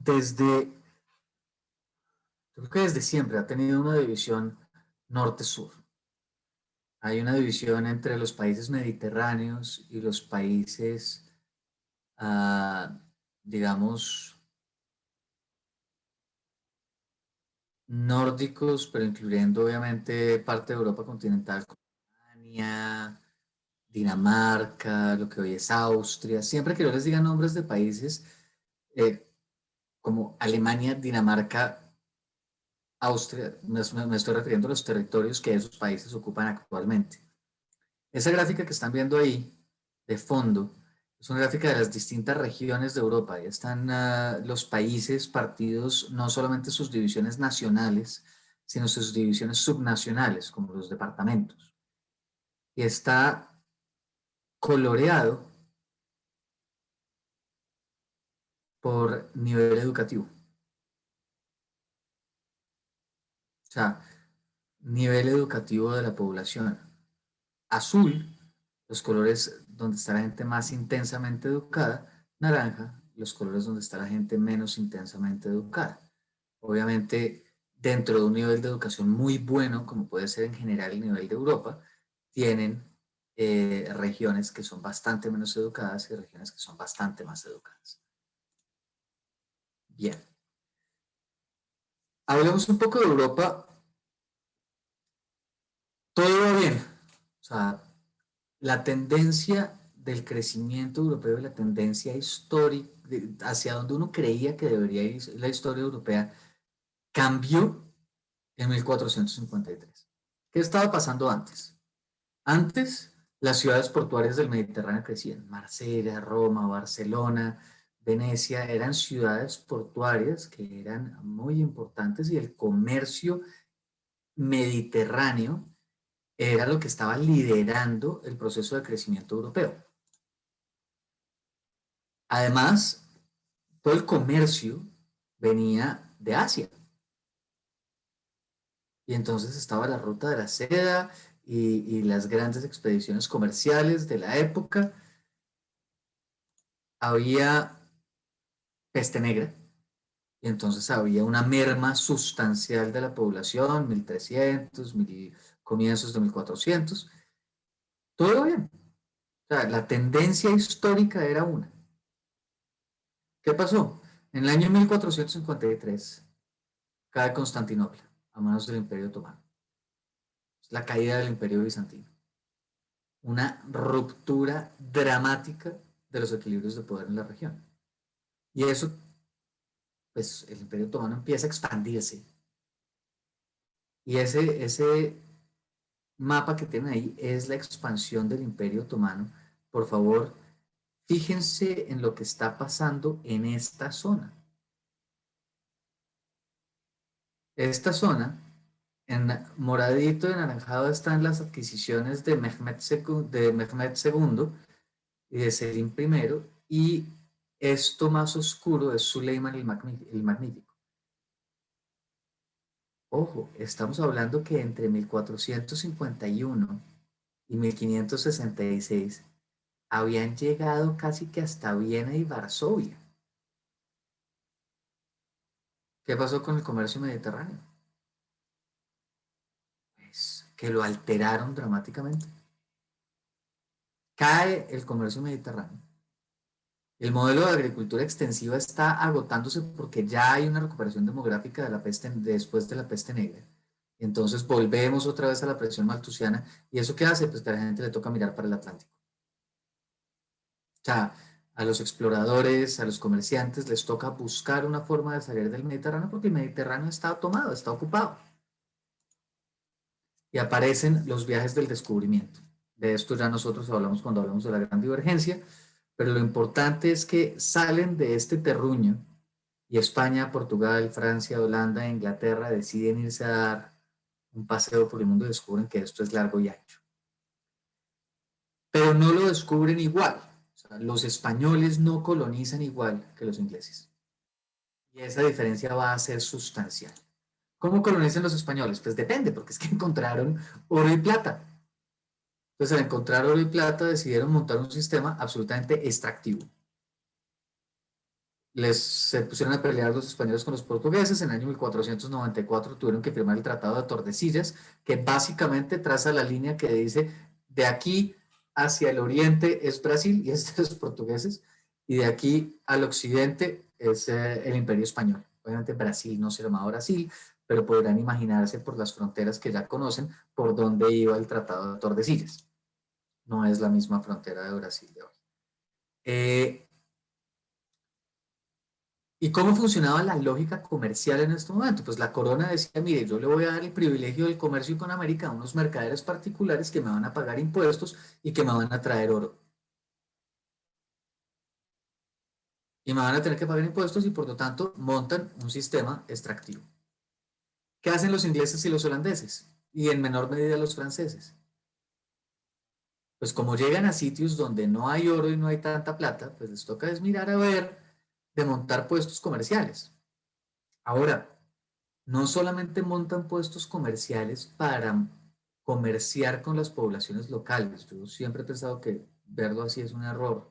creo que desde siempre ha tenido una división norte-sur. Hay una división entre los países mediterráneos y los países, digamos, nórdicos, pero incluyendo obviamente parte de Europa continental, como Alemania, Dinamarca, lo que hoy es Austria. Siempre que yo les diga nombres de países como Alemania, Dinamarca, Austria, me estoy refiriendo a los territorios que esos países ocupan actualmente. Esa gráfica que están viendo ahí, de fondo, es una gráfica de las distintas regiones de Europa. Ahí están los países partidos, no solamente sus divisiones nacionales, sino sus divisiones subnacionales, como los departamentos. Y está coloreado por nivel educativo. O sea, nivel educativo de la población. Azul, los colores donde está la gente más intensamente educada. Naranja, los colores donde está la gente menos intensamente educada. Obviamente, dentro de un nivel de educación muy bueno, como puede ser en general el nivel de Europa, tienen regiones que son bastante menos educadas y regiones que son bastante más educadas. Bien. Hablemos un poco de Europa. Todo va bien. O sea, la tendencia del crecimiento europeo y la tendencia histórica hacia donde uno creía que debería ir la historia europea cambió en 1453. ¿Qué estaba pasando antes? Antes, las ciudades portuarias del Mediterráneo crecían. Marsella, Roma, Barcelona, Venecia eran ciudades portuarias que eran muy importantes y el comercio mediterráneo era lo que estaba liderando el proceso de crecimiento europeo. Además, todo el comercio venía de Asia. Y entonces estaba la ruta de la seda y las grandes expediciones comerciales de la época. Había peste negra y entonces había una merma sustancial de la población, 1300, comienzos de 1400. Todo bien. O sea, la tendencia histórica era una. ¿Qué pasó? En el año 1453 cae Constantinopla a manos del Imperio Otomano. Es la caída del Imperio Bizantino. Una ruptura dramática de los equilibrios de poder en la región. Y eso, pues el Imperio Otomano empieza a expandirse. Y ese mapa que tienen ahí es la expansión del Imperio Otomano. Por favor, fíjense en lo que está pasando en esta zona. Esta zona, en moradito y anaranjado, están las adquisiciones de Mehmed II y de Selim I, y esto más oscuro es Suleiman el Magnífico. Ojo, estamos hablando que entre 1451 y 1566 habían llegado casi que hasta Viena y Varsovia. ¿Qué pasó con el comercio mediterráneo? Pues que lo alteraron dramáticamente. Cae el comercio mediterráneo. El modelo de agricultura extensiva está agotándose porque ya hay una recuperación demográfica de la peste, después de la peste negra. Entonces volvemos otra vez a la presión malthusiana. ¿Y eso qué hace? Pues que a la gente le toca mirar para el Atlántico. O sea, a los exploradores, a los comerciantes, les toca buscar una forma de salir del Mediterráneo porque el Mediterráneo está tomado, está ocupado. Y aparecen los viajes del descubrimiento. De esto ya nosotros hablamos cuando hablamos de la gran divergencia, pero lo importante es que salen de este terruño y España, Portugal, Francia, Holanda e Inglaterra deciden irse a dar un paseo por el mundo y descubren que esto es largo y ancho. Pero no lo descubren igual. O sea, los españoles no colonizan igual que los ingleses. Y esa diferencia va a ser sustancial. ¿Cómo colonizan los españoles? Pues depende, porque es que encontraron oro y plata. Entonces, al encontrar oro y plata, decidieron montar un sistema absolutamente extractivo. se pusieron a pelear los españoles con los portugueses. En el año 1494 tuvieron que firmar el Tratado de Tordesillas, que básicamente traza la línea que dice de aquí hacia el oriente es Brasil y es de los portugueses, y de aquí al occidente es el Imperio Español. Obviamente Brasil no se llamaba Brasil, pero podrán imaginarse por las fronteras que ya conocen por dónde iba el Tratado de Tordesillas. No es la misma frontera de Brasil de hoy. ¿Y cómo funcionaba la lógica comercial en este momento? Pues la corona decía, mire, yo le voy a dar el privilegio del comercio con América a unos mercaderes particulares que me van a pagar impuestos y que me van a traer oro. Y me van a tener que pagar impuestos y por lo tanto montan un sistema extractivo. ¿Qué hacen los ingleses y los holandeses? Y en menor medida los franceses. Pues como llegan a sitios donde no hay oro y no hay tanta plata, pues les toca es mirar a ver de montar puestos comerciales. Ahora, no solamente montan puestos comerciales para comerciar con las poblaciones locales. Yo siempre he pensado que verlo así es un error.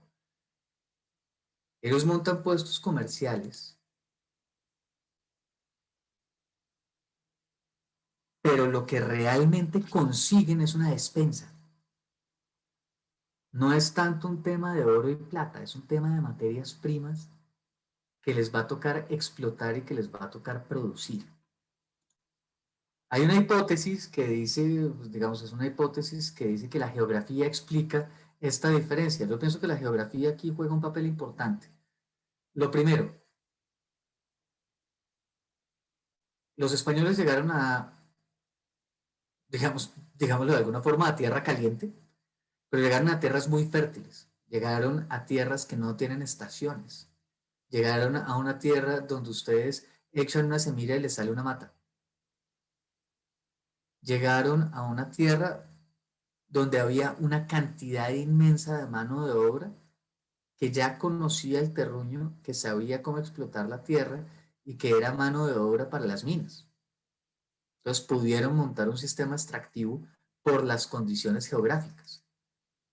Ellos montan puestos comerciales, pero lo que realmente consiguen es una despensa. No es tanto un tema de oro y plata, es un tema de materias primas que les va a tocar explotar y que les va a tocar producir. Hay una hipótesis que dice, pues, digamos, es una hipótesis que dice que la geografía explica esta diferencia. Yo pienso que la geografía aquí juega un papel importante. Lo primero, los españoles llegaron a, digámoslo de alguna forma, a tierra caliente, pero llegaron a tierras muy fértiles. Llegaron a tierras que no tienen estaciones. Llegaron a una tierra donde ustedes echan una semilla y les sale una mata. Llegaron a una tierra donde había una cantidad inmensa de mano de obra que ya conocía el terruño, que sabía cómo explotar la tierra y que era mano de obra para las minas. Entonces pudieron montar un sistema extractivo por las condiciones geográficas.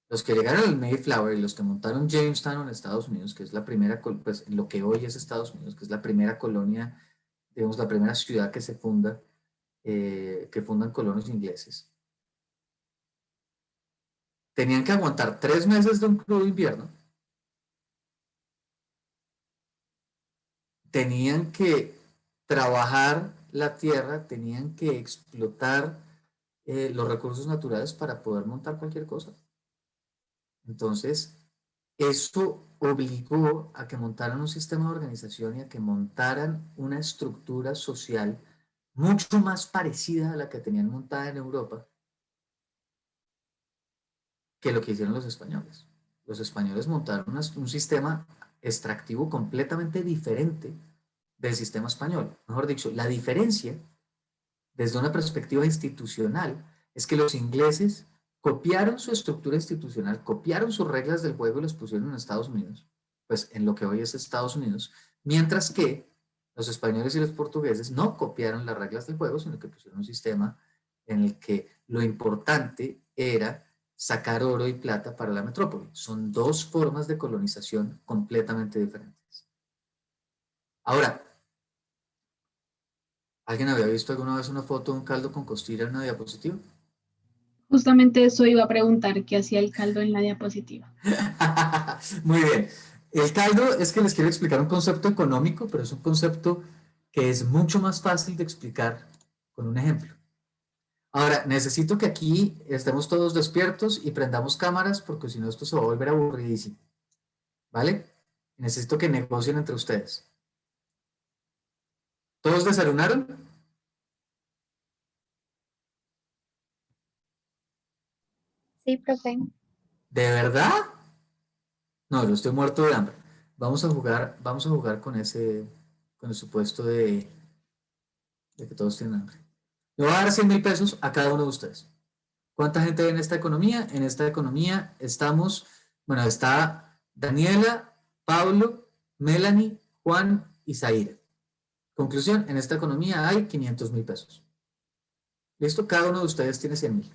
Los que llegaron al Mayflower y los que montaron Jamestown en Estados Unidos, que es la primera, pues en lo que hoy es Estados Unidos, que es la primera colonia, digamos, la primera ciudad que se funda, que fundan colonos ingleses, tenían que aguantar 3 meses de un crudo invierno, tenían que trabajar la tierra, tenían que explotar los recursos naturales para poder montar cualquier cosa. Entonces, eso obligó a que montaran un sistema de organización y a que montaran una estructura social mucho más parecida a la que tenían montada en Europa que lo que hicieron los españoles. Los españoles montaron un sistema extractivo completamente diferente del sistema español. Mejor dicho, la diferencia desde una perspectiva institucional es que los ingleses copiaron su estructura institucional, copiaron sus reglas del juego y los pusieron en Estados Unidos, pues en lo que hoy es Estados Unidos, mientras que los españoles y los portugueses no copiaron las reglas del juego, sino que pusieron un sistema en el que lo importante era sacar oro y plata para la metrópoli. Son dos formas de colonización completamente diferentes. Ahora, ¿alguien había visto alguna vez una foto de un caldo con costilla en una diapositiva? Justamente eso iba a preguntar, ¿qué hacía el caldo en la diapositiva? Muy bien. El caldo es que les quiero explicar un concepto económico, pero es un concepto que es mucho más fácil de explicar con un ejemplo. Ahora, necesito que aquí estemos todos despiertos y prendamos cámaras porque si no esto se va a volver aburridísimo. ¿Vale? Necesito que negocien entre ustedes. ¿Todos desayunaron? Sí, profe. ¿De verdad? No, yo estoy muerto de hambre. Vamos a jugar con el supuesto de que todos tienen hambre. Le voy a dar 100.000 pesos a cada uno de ustedes. ¿Cuánta gente hay en esta economía? En esta economía estamos, bueno, está Daniela, Pablo, Melanie, Juan y Zaira. Conclusión, en esta economía hay 500.000 pesos. ¿Listo? Cada uno de ustedes tiene 100.000.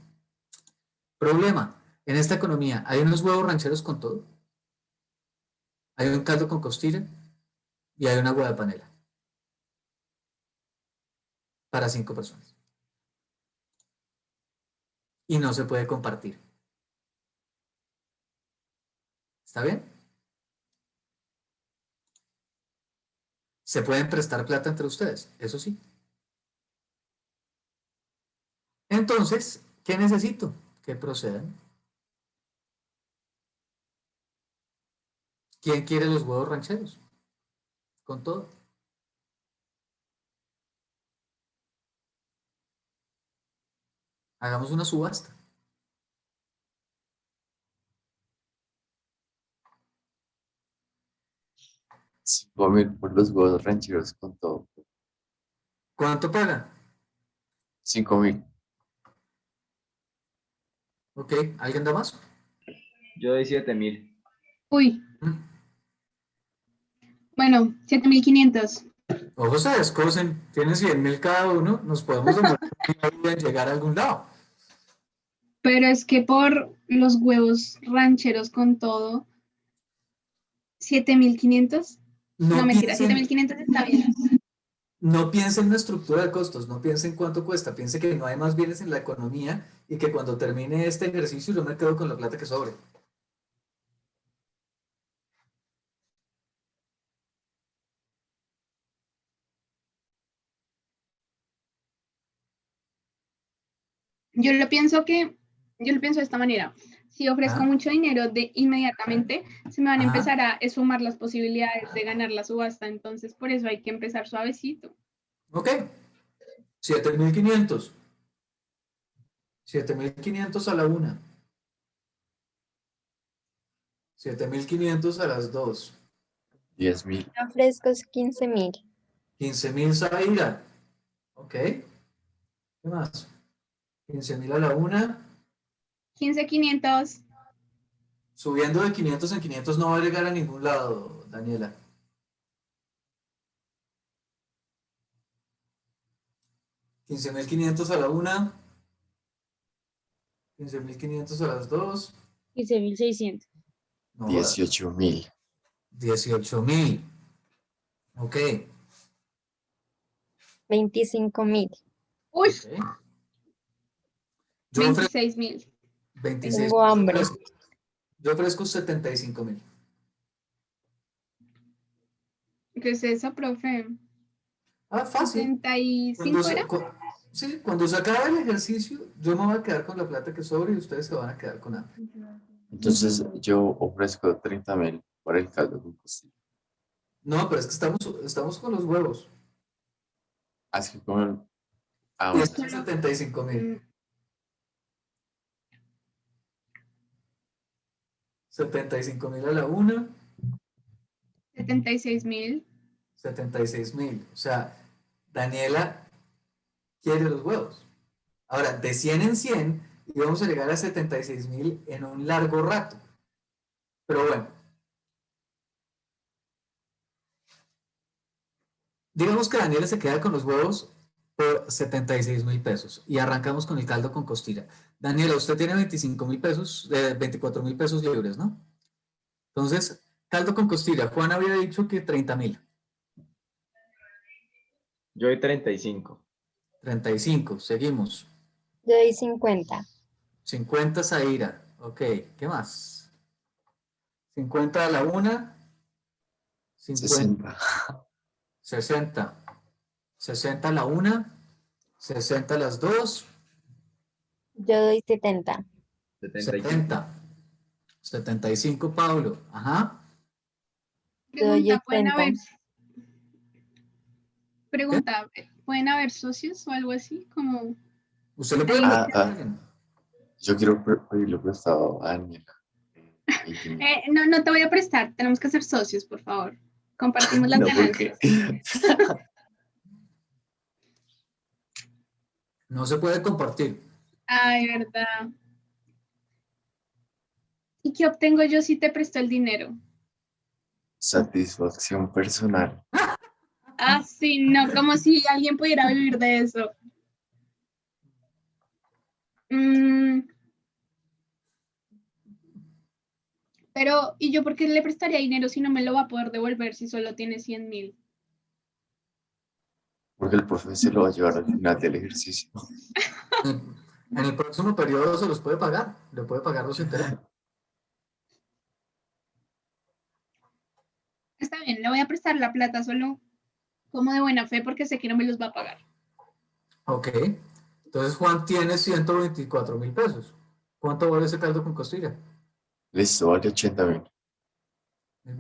Problema, en esta economía hay unos huevos rancheros con todo. Hay un caldo con costilla. y hay una hueá de panela para 5 personas. Y no se puede compartir. ¿Está bien? Se pueden prestar plata entre ustedes, eso sí. Entonces, ¿qué necesito? Que procedan. ¿Quién quiere los huevos rancheros? Con todo. Hagamos una subasta. 5.000 por los huevos rancheros con todo. ¿Cuánto pagan? 5.000. Ok, ¿alguien da más? Yo doy 7.000. Uy, ¿Mm? bueno, 7.500. Ojo, se descosen, tienen 100.000 cada uno, nos podemos demorar en llegar a algún lado. Pero es que por los huevos rancheros con todo, 7.500. No, No mentira, piensen, 7.500 está bien. no piense en una estructura de costos, no piense en cuánto cuesta, piense que no hay más bienes en la economía y que cuando termine este ejercicio yo me quedo con la plata que sobre. Yo lo pienso de esta manera. Si ofrezco Ajá, mucho dinero de inmediatamente, se me van a ajá. empezar a sumar las posibilidades de ganar la subasta. Entonces, por eso hay que empezar suavecito. Ok, 7.500. 7.500 a la una. 7.500 a las dos. 10.000. Yo ofrezco 15.000. 15.000 Zaira. Ok, ¿qué más? 15.000 a la una. 15.500. Subiendo de 500 en 500 no va a llegar a ningún lado, Daniela. 15.500 a la una. 15.500 a las dos. 15.600. No jodas. 18.000. 18.000. Ok, 25.000. Uy, ok. Yo ofrezco 26.000. 26. Tengo hambre. Yo ofrezco 75.000. ¿Qué es eso, profe? Ah, fácil. Cuando 75 se, era. cu- sí, cuando se acabe el ejercicio, yo me voy a quedar con la plata que sobre y ustedes se van a quedar con hambre. Entonces yo ofrezco 30.000 por el caldo con costilla. No, pero es que estamos con los huevos. Así como... Ah, Y bueno. están 75.000. Mm, 75.000 a la una. 76.000. 76.000. O sea, Daniela quiere los huevos. Ahora, de 100 en 100, y vamos a llegar a 76.000 en un largo rato. Pero bueno, digamos que Daniela se queda con los huevos por 76.000 pesos y arrancamos con el caldo con costilla. Daniela, usted tiene 25.000 pesos, 24.000 pesos libres, ¿no? Entonces, caldo con costilla. Juan había dicho que 30.000. Yo doy 35. 35, seguimos. Yo doy 50. 50 Zaira. Ok, ¿qué más? 50 a la una. 50, 60. 60. 60 a la una. 60 a las dos. Yo doy 70. 75. 70. 75 Pablo. Ajá. Yo doy Pregunta, 80. ¿Qué? ¿pueden haber socios o algo así? Como Usted le puede ahí. Ah, prestar a alguien. yo quiero pedirle prestado a Daniela. 20.000. No, no te voy a prestar, tenemos que ser socios, por favor. Compartimos las No, porque ganancias. No se puede compartir. Ay, verdad. ¿Y qué obtengo yo si te presto el dinero? satisfacción personal. Ah, sí, no, como si alguien pudiera vivir de eso. Mm, Pero, ¿y yo por qué le prestaría dinero si no me lo va a poder devolver si solo tiene 100.000? Porque el profe se lo va a llevar al final del ejercicio. En el próximo periodo se los puede pagar, le puede pagar los intereses. Está bien, le voy a prestar la plata solo como de buena fe porque sé que no me los va a pagar. Ok. Entonces Juan tiene 124.000 pesos. ¿Cuánto vale ese caldo con costilla? Listo, vale 80.000.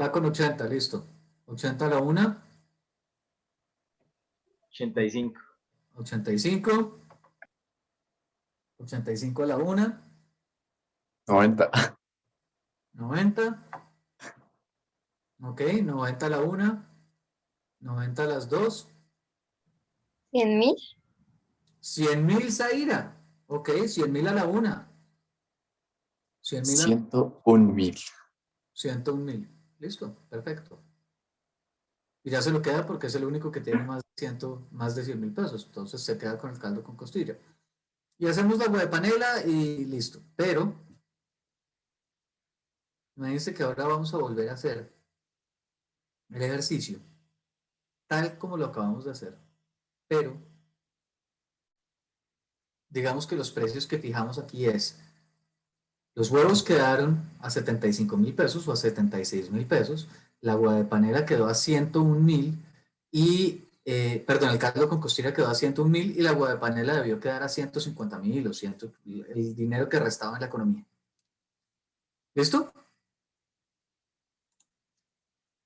Va con 80, listo. 80 a la una, 85. 85. 85 a la una, 90. 90. Ok, 90 a la una, 90 a las dos. 100.000. 100.000, Zaira. Ok, 100.000 a la una. 100.000 a 101.000. 101.000. Listo, perfecto. Y ya se lo queda porque es el único que tiene más de 100.000 pesos. Entonces se queda con el caldo con costilla. Y hacemos la huepanela y listo. Pero, imagínense que ahora vamos a volver a hacer el ejercicio tal como lo acabamos de hacer. Pero, digamos que los precios que fijamos aquí es, los huevos quedaron a 75.000 pesos o a 76.000 pesos, la huepanela quedó a 101.000 y, perdón, el caldo con costilla quedó a 101.000 y la huepanela debió quedar a 150.000 o 100, el dinero que restaba en la economía. ¿Listo?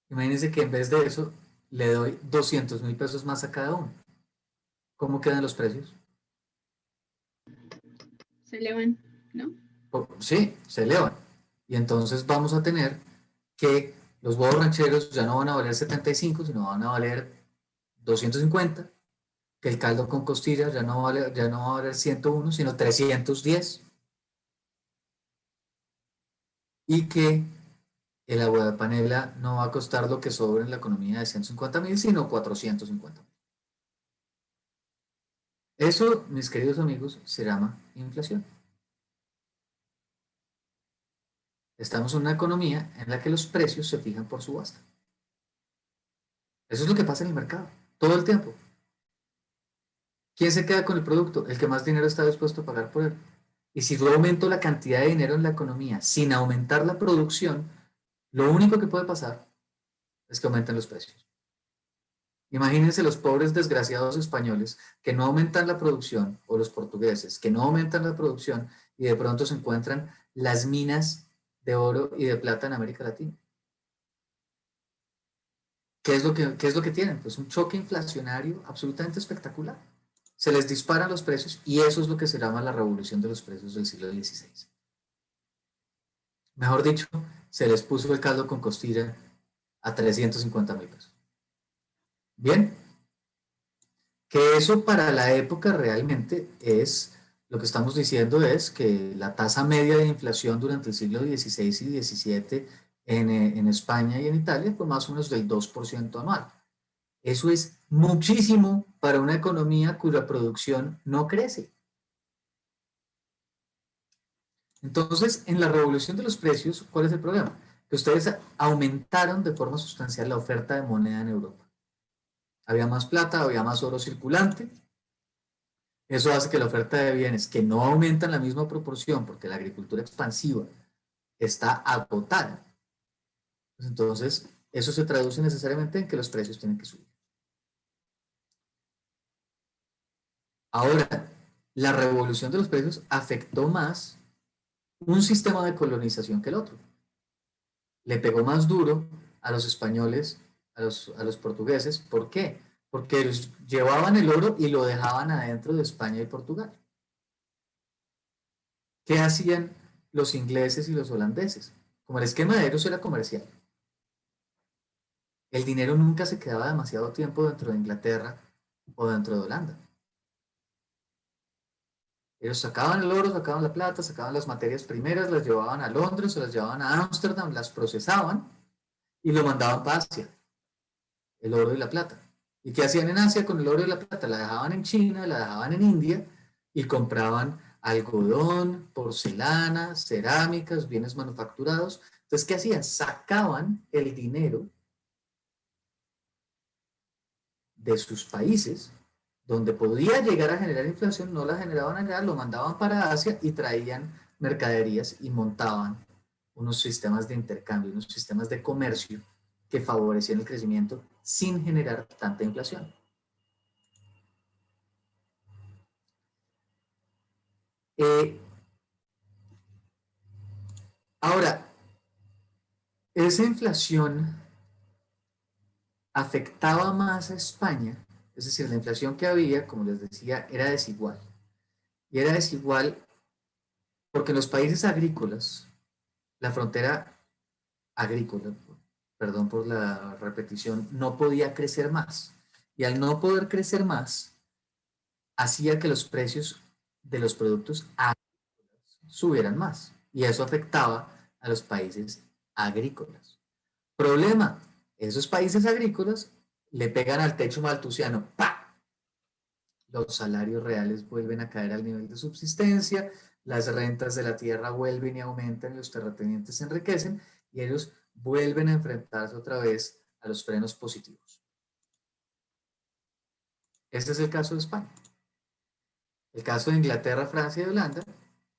Imagínense que en vez de eso le doy 200.000 pesos más a cada uno. ¿Cómo quedan los precios? Se elevan, ¿no? Sí, se elevan. Y entonces vamos a tener que los huevos rancheros ya no van a valer 75, sino van a valer 250, que el caldo con costillas ya no va a valer 101, sino 310, y que el agua de panela no va a costar lo que sobra en la economía de 150.000, sino 450. Eso, mis queridos amigos, se llama inflación. Estamos en una economía en la que los precios se fijan por subasta. Eso es lo que pasa en el mercado, todo el tiempo. ¿Quién se queda con el producto? El que más dinero está dispuesto a pagar por él. Y si yo aumento la cantidad de dinero en la economía sin aumentar la producción, lo único que puede pasar es que aumenten los precios. Imagínense los pobres desgraciados españoles que no aumentan la producción, o los portugueses que no aumentan la producción y de pronto se encuentran las minas de oro y de plata en América Latina. ¿Qué es lo que tienen? Pues un choque inflacionario absolutamente espectacular. Se les disparan los precios y eso es lo que se llama la revolución de los precios del siglo XVI. Mejor dicho, se les puso el caldo con costilla a 350.000 pesos. Bien, que eso para la época realmente es, lo que estamos diciendo es que la tasa media de inflación durante el siglo XVI y XVII en España y en Italia fue más o menos del 2% anual. Eso es muchísimo para una economía cuya producción no crece. Entonces, en la revolución de los precios, ¿cuál es el problema? Que ustedes aumentaron de forma sustancial la oferta de moneda en Europa. Había más plata, había más oro circulante. Eso hace que la oferta de bienes que no aumenta en la misma proporción porque la agricultura expansiva está agotada. Entonces, eso se traduce necesariamente en que los precios tienen que subir. Ahora, la revolución de los precios afectó más un sistema de colonización que el otro. Le pegó más duro a los españoles, a los portugueses. ¿Por qué? Porque ellos llevaban el oro y lo dejaban adentro de España y Portugal. ¿Qué hacían los ingleses y los holandeses? Como el esquema de ellos era comercial, el dinero nunca se quedaba demasiado tiempo dentro de Inglaterra o dentro de Holanda. Ellos sacaban el oro, sacaban la plata, sacaban las materias primeras, las llevaban a Londres o las llevaban a Ámsterdam, las procesaban y lo mandaban para Asia, el oro y la plata. ¿Y qué hacían en Asia con el oro y la plata? La dejaban en China, la dejaban en India y compraban algodón, porcelana, cerámicas, bienes manufacturados Entonces, ¿qué hacían? Sacaban el dinero de sus países, donde podía llegar a generar inflación, no la generaban allá, lo mandaban para Asia y traían mercaderías y montaban unos sistemas de intercambio, unos sistemas de comercio que favorecían el crecimiento sin generar tanta inflación. Ahora, esa inflación afectaba más a España, es decir, la inflación que había, como les decía, era desigual. Y era desigual porque en los países agrícolas, la frontera agrícola, perdón por la repetición, no podía crecer más. Y al no poder crecer más, hacía que los precios de los productos agrícolas subieran más. Y eso afectaba a los países agrícolas. Problema, esos países agrícolas le pegan al techo maltusiano, ¡pa! Los salarios reales vuelven a caer al nivel de subsistencia, las rentas de la tierra vuelven y aumentan, los terratenientes se enriquecen y ellos vuelven a enfrentarse otra vez a los frenos positivos. Este es el caso de España. El caso de Inglaterra, Francia y Holanda,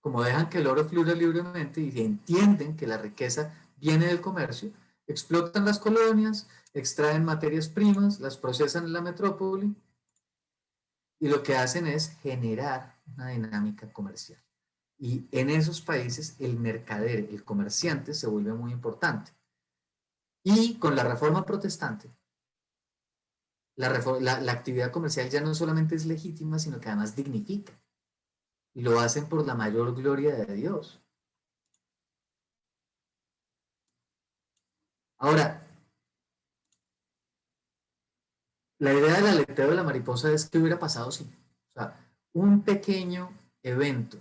como dejan que el oro fluya libremente y entienden que la riqueza viene del comercio, explotan las colonias, extraen materias primas, las procesan en la metrópoli y lo que hacen es generar una dinámica comercial. Y en esos países el mercader, el comerciante se vuelve muy importante. Y con la reforma protestante, la actividad comercial ya no solamente es legítima, sino que además dignifica. Y lo hacen por la mayor gloria de Dios. Ahora, la idea del aleteo de la mariposa es que hubiera pasado si, o sea, un pequeño evento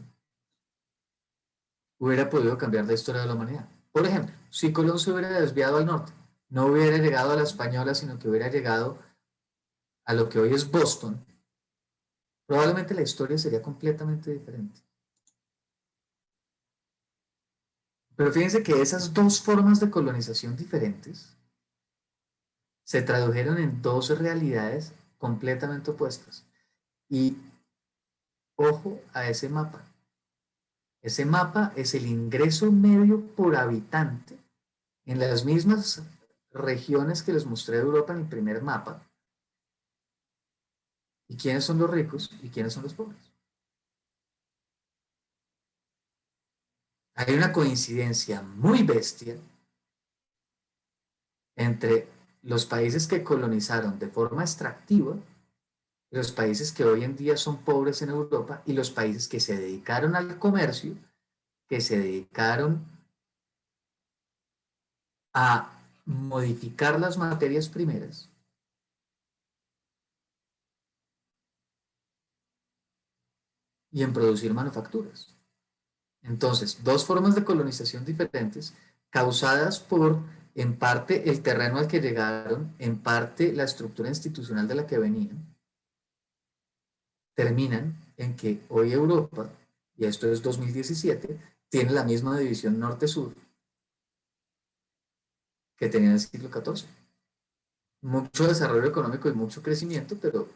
hubiera podido cambiar la historia de la humanidad. Por ejemplo, si Colón se hubiera desviado al norte, no hubiera llegado a la Española, sino que hubiera llegado a lo que hoy es Boston, probablemente la historia sería completamente diferente. Pero fíjense que esas dos formas de colonización diferentes se tradujeron en dos realidades completamente opuestas. Y ojo a ese mapa. Ese mapa es el ingreso medio por habitante en las mismas regiones que les mostré de Europa en el primer mapa. ¿Y quiénes son los ricos y quiénes son los pobres? Hay una coincidencia muy bestia entre los países que colonizaron de forma extractiva, los países que hoy en día son pobres en Europa y los países que se dedicaron al comercio, que se dedicaron a modificar las materias primeras y en producir manufacturas. Entonces, dos formas de colonización diferentes, causadas por, en parte, el terreno al que llegaron, en parte, la estructura institucional de la que venían, terminan en que hoy Europa, y esto es 2017, tiene la misma división norte-sur que tenía en el siglo XIV. Mucho desarrollo económico y mucho crecimiento, pero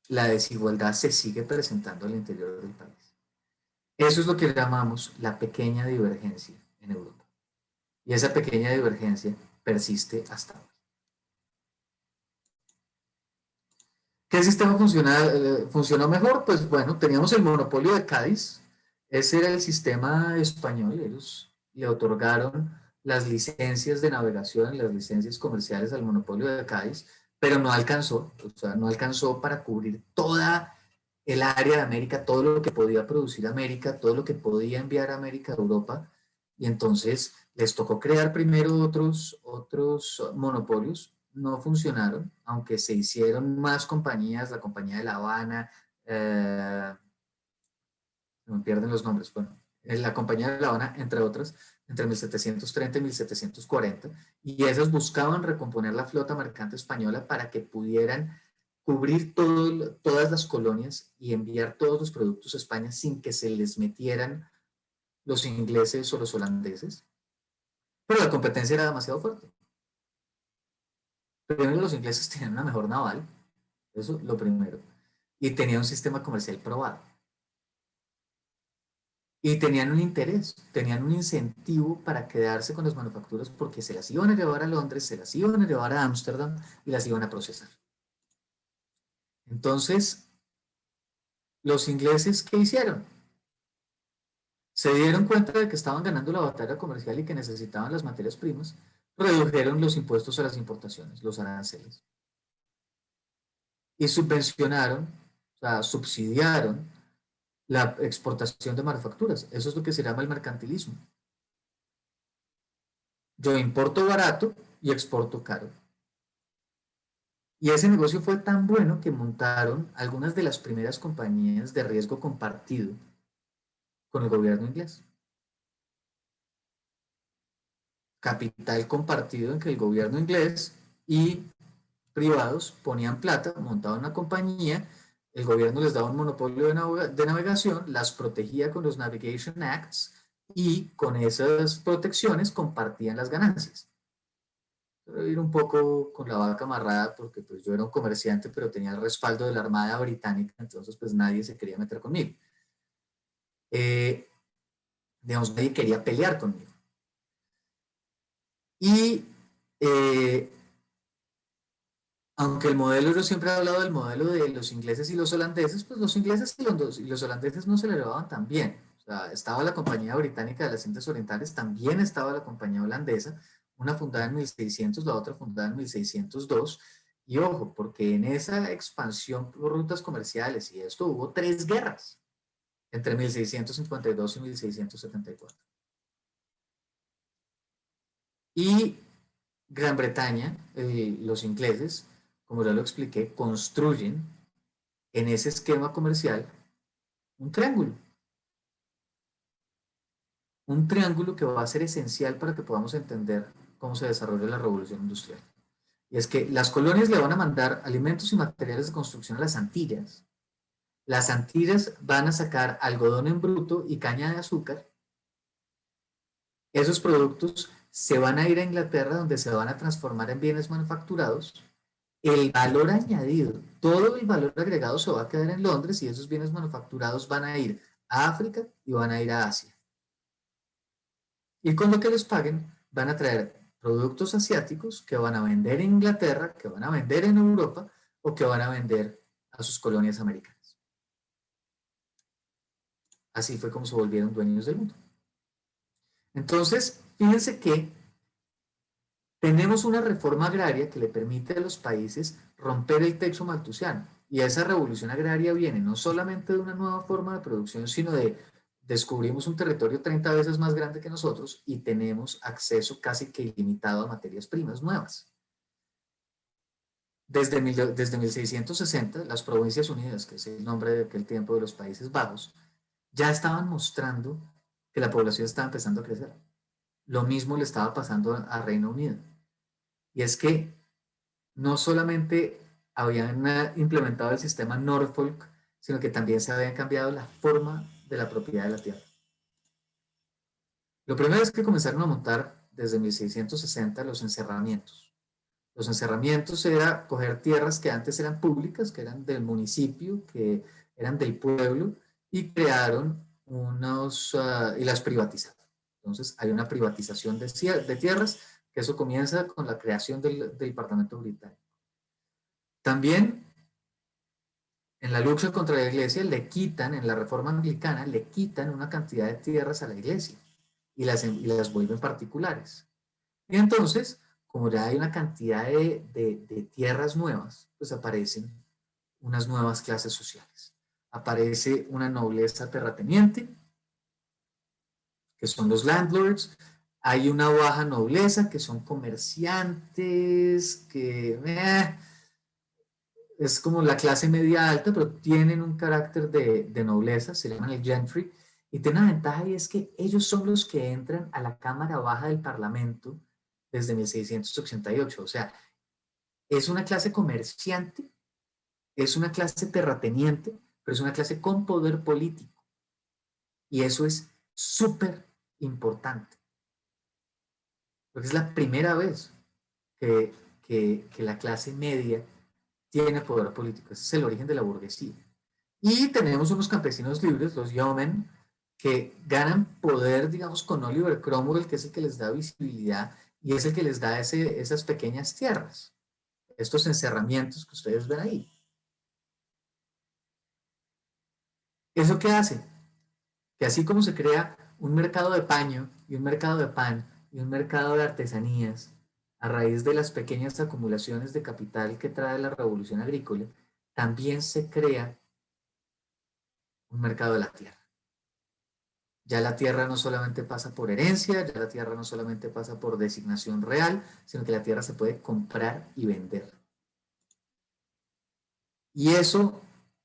la desigualdad se sigue presentando al interior del país. Eso es lo que llamamos la pequeña divergencia en Europa. Y esa pequeña divergencia persiste hasta hoy. ¿Qué sistema funcionó mejor? Pues bueno, teníamos el monopolio de Cádiz. Ese era el sistema español. Ellos le otorgaron las licencias de navegación, las licencias comerciales al monopolio de Cádiz, pero no alcanzó, o sea, no alcanzó para cubrir toda el área de América, todo lo que podía producir América, todo lo que podía enviar América a Europa, y entonces les tocó crear primero otros monopolios. No funcionaron, aunque se hicieron más compañías, la compañía de La Habana, no me pierden los nombres, bueno, la compañía de La Habana, entre otras, entre 1730 y 1740, y esas buscaban recomponer la flota mercante española para que pudieran cubrir todas las colonias y enviar todos los productos a España sin que se les metieran los ingleses o los holandeses, pero la competencia era demasiado fuerte. Primero, los ingleses tenían una mejor naval, eso lo primero, y tenían un sistema comercial probado. Y tenían un interés, tenían un incentivo para quedarse con las manufacturas porque se las iban a llevar a Londres, se las iban a llevar a Ámsterdam y las iban a procesar. Entonces, los ingleses, ¿qué hicieron? Se dieron cuenta de que estaban ganando la batalla comercial y que necesitaban las materias primas, redujeron los impuestos a las importaciones, los aranceles. Y subvencionaron, o sea, subsidiaron la exportación de manufacturas. Eso es lo que se llama el mercantilismo. Yo importo barato y exporto caro. Y ese negocio fue tan bueno que montaron algunas de las primeras compañías de riesgo compartido con el gobierno inglés. Capital compartido en que el gobierno inglés y privados ponían plata, montaban una compañía, el gobierno les daba un monopolio de navegación, las protegía con los Navigation Acts y con esas protecciones compartían las ganancias. Quiero ir un poco con la vaca amarrada porque pues yo era un comerciante pero tenía el respaldo de la Armada Británica, entonces pues nadie se quería meter conmigo. Digamos, nadie quería pelear conmigo. Y aunque el modelo, yo siempre he hablado del modelo de los ingleses y los holandeses, pues los ingleses y los holandeses no se le llevaban tan bien. O sea, estaba la Compañía Británica de las Indias Orientales, también estaba la Compañía Holandesa, una fundada en 1600, la otra fundada en 1602. Y ojo, porque en esa expansión por rutas comerciales y esto hubo 3 guerras entre 1652 y 1674. Y Gran Bretaña, los ingleses, como ya lo expliqué, construyen en ese esquema comercial un triángulo. Un triángulo que va a ser esencial para que podamos entender cómo se desarrolla la revolución industrial. Y es que las colonias le van a mandar alimentos y materiales de construcción a las Antillas. Las Antillas van a sacar algodón en bruto y caña de azúcar. Esos productos se van a ir a Inglaterra, donde se van a transformar en bienes manufacturados. El valor añadido, todo el valor agregado se va a quedar en Londres y esos bienes manufacturados van a ir a África y van a ir a Asia. Y con lo que les paguen, van a traer productos asiáticos que van a vender en Inglaterra, que van a vender en Europa o que van a vender a sus colonias americanas. Así fue como se volvieron dueños del mundo. Entonces, fíjense que tenemos una reforma agraria que le permite a los países romper el techo malthusiano. Y esa revolución agraria viene no solamente de una nueva forma de producción, sino de descubrimos un territorio 30 veces más grande que nosotros y tenemos acceso casi que ilimitado a materias primas nuevas. Desde 1660, las Provincias Unidas, que es el nombre de aquel tiempo de los Países Bajos, ya estaban mostrando que la población estaba empezando a crecer. Lo mismo le estaba pasando a Reino Unido. Y es que no solamente habían implementado el sistema Norfolk, sino que también se había cambiado la forma de la propiedad de la tierra. Lo primero es que comenzaron a montar desde 1660 los encerramientos. Los encerramientos era coger tierras que antes eran públicas, que eran del municipio, que eran del pueblo, y crearon y las privatizaron. Entonces hay una privatización de tierras, que eso comienza con la creación del Parlamento Británico. También en la lucha contra la iglesia le quitan, en la reforma anglicana, le quitan una cantidad de tierras a la iglesia y las vuelven particulares. Y entonces, como ya hay una cantidad de tierras nuevas, pues aparecen unas nuevas clases sociales. Aparece una nobleza terrateniente, que son los landlords. Hay una baja nobleza, que son comerciantes, que es como la clase media alta, pero tienen un carácter de nobleza, se llaman el gentry, y tienen una ventaja y es que ellos son los que entran a la Cámara Baja del Parlamento desde 1688. O sea, es una clase comerciante, es una clase terrateniente, pero es una clase con poder político. Y eso es súper importante. Porque es la primera vez que la clase media tiene poder político. Ese es el origen de la burguesía. Y tenemos unos campesinos libres, los yeomen, que ganan poder, digamos, con Oliver Cromwell, que es el que les da visibilidad y es el que les da esas pequeñas tierras, estos encerramientos que ustedes ven ahí. ¿Eso qué hace? Que así como se crea un mercado de paño y un mercado de pan y un mercado de artesanías a raíz de las pequeñas acumulaciones de capital que trae la revolución agrícola, también se crea un mercado de la tierra. Ya la tierra no solamente pasa por herencia, ya la tierra no solamente pasa por designación real, sino que la tierra se puede comprar y vender. Y eso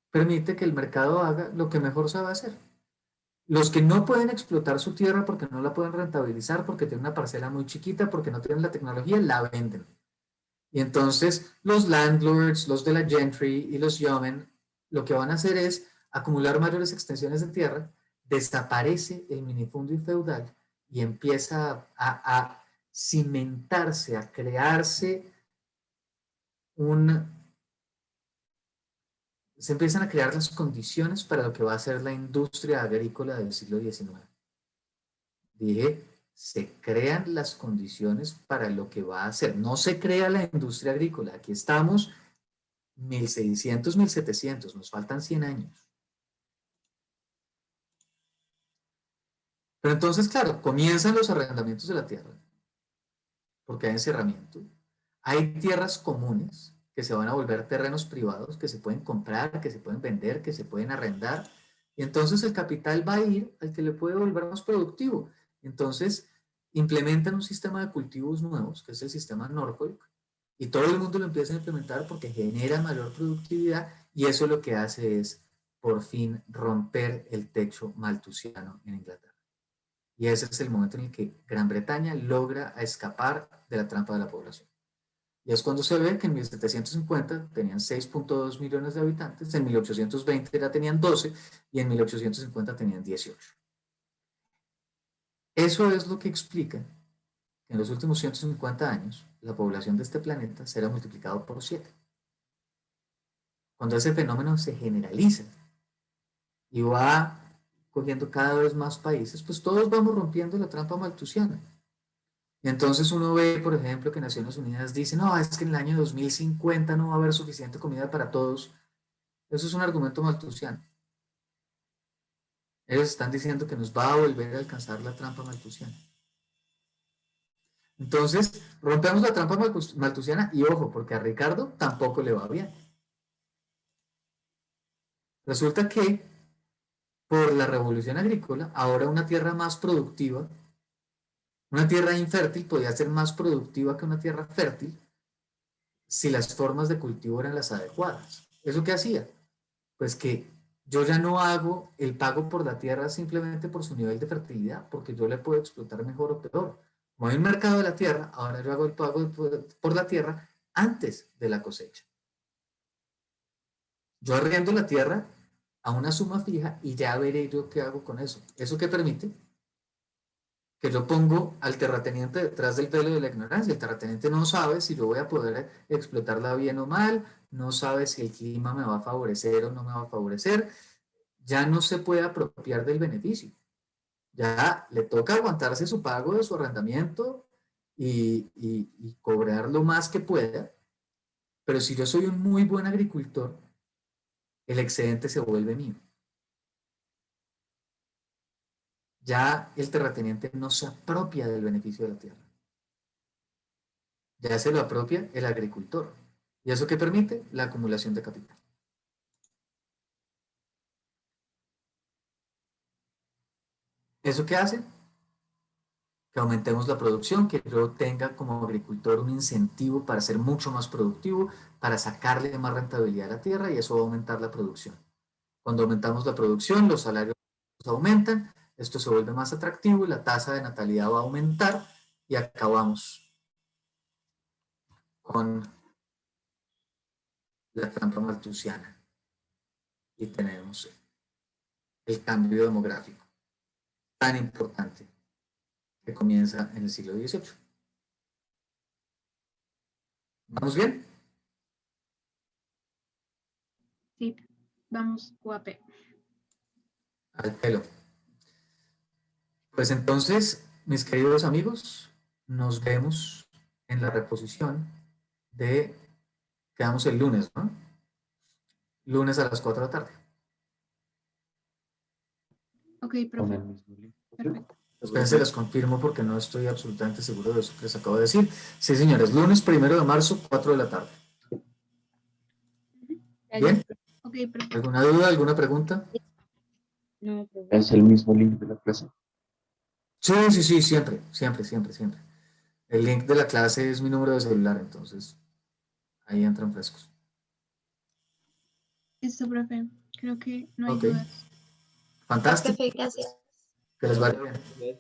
permite que el mercado haga lo que mejor sabe hacer. Los que no pueden explotar su tierra porque no la pueden rentabilizar, porque tienen una parcela muy chiquita, porque no tienen la tecnología, la venden. Y entonces los landlords, los de la gentry y los yeomen, lo que van a hacer es acumular mayores extensiones de tierra, desaparece el minifundio feudal y empieza a cimentarse, a crearse se empiezan a crear las condiciones para lo que va a ser la industria agrícola del siglo XIX. Dije, se crean las condiciones para lo que va a ser. No se crea la industria agrícola. Aquí estamos 1600, 1700, nos faltan 100 años. Pero entonces, claro, comienzan los arrendamientos de la tierra, porque hay encerramiento. Hay tierras comunes que se van a volver terrenos privados, que se pueden comprar, que se pueden vender, que se pueden arrendar. Y entonces el capital va a ir al que le puede volver más productivo. Entonces implementan un sistema de cultivos nuevos, que es el sistema Norfolk, y todo el mundo lo empieza a implementar porque genera mayor productividad y eso lo que hace es por fin romper el techo maltusiano en Inglaterra. Y ese es el momento en el que Gran Bretaña logra escapar de la trampa de la población. Y es cuando se ve que en 1750 tenían 6.2 millones de habitantes, en 1820 ya tenían 12 y en 1850 tenían 18. Eso es lo que explica que en los últimos 150 años la población de este planeta será multiplicado por 7. Cuando ese fenómeno se generaliza y va cogiendo cada vez más países, pues todos vamos rompiendo la trampa maltusiana. Y entonces uno ve, por ejemplo, que Naciones Unidas dice, no, es que en el año 2050 no va a haber suficiente comida para todos. Eso es un argumento maltusiano. Ellos están diciendo que nos va a volver a alcanzar la trampa maltusiana. Entonces, rompemos la trampa maltusiana y ojo, porque a Ricardo tampoco le va bien. Resulta que por la revolución agrícola, ahora una tierra más productiva, una tierra infértil podía ser más productiva que una tierra fértil si las formas de cultivo eran las adecuadas. ¿Eso qué hacía? Pues que yo ya no hago el pago por la tierra simplemente por su nivel de fertilidad, porque yo le puedo explotar mejor o peor. Como hay un mercado de la tierra, ahora yo hago el pago por la tierra antes de la cosecha. Yo arriendo la tierra a una suma fija y ya veré yo qué hago con eso. ¿Eso qué permite? Que yo pongo al terrateniente detrás del velo de la ignorancia. El terrateniente no sabe si yo voy a poder explotarla bien o mal, no sabe si el clima me va a favorecer o no me va a favorecer, ya no se puede apropiar del beneficio. Ya le toca aguantarse su pago de su arrendamiento y cobrar lo más que pueda, pero si yo soy un muy buen agricultor, el excedente se vuelve mío. Ya el terrateniente no se apropia del beneficio de la tierra. Ya se lo apropia el agricultor. ¿Y eso qué permite? La acumulación de capital. ¿Eso qué hace? Que aumentemos la producción, que yo tenga como agricultor un incentivo para ser mucho más productivo, para sacarle más rentabilidad a la tierra y eso va a aumentar la producción. Cuando aumentamos la producción, los salarios aumentan, esto se vuelve más atractivo y la tasa de natalidad va a aumentar y acabamos con la trampa maltusiana y tenemos el cambio demográfico. tan importante que comienza en el siglo XVIII. ¿Vamos bien? Sí, vamos, UAP. Al pelo. Pues entonces, mis queridos amigos, nos vemos en la reposición de, quedamos el lunes, ¿no? Lunes a las 4 de la tarde. Ok, Con profe, el mismo link. perfecto. Espérense, les confirmo porque no estoy absolutamente seguro de eso que les acabo de decir. Sí, señores, lunes 1 de marzo, 4 de la tarde. ¿Bien? Ok, perfecto. ¿Alguna duda, alguna pregunta? No, profe. Es el mismo link de la clase. Sí, sí, sí, siempre, siempre, siempre, siempre. El link de la clase es mi número de celular, entonces ahí entran frescos. Listo, profe. Creo que no hay Ok. dudas. Fantástico, Profe, gracias. que les vaya bien. Entonces,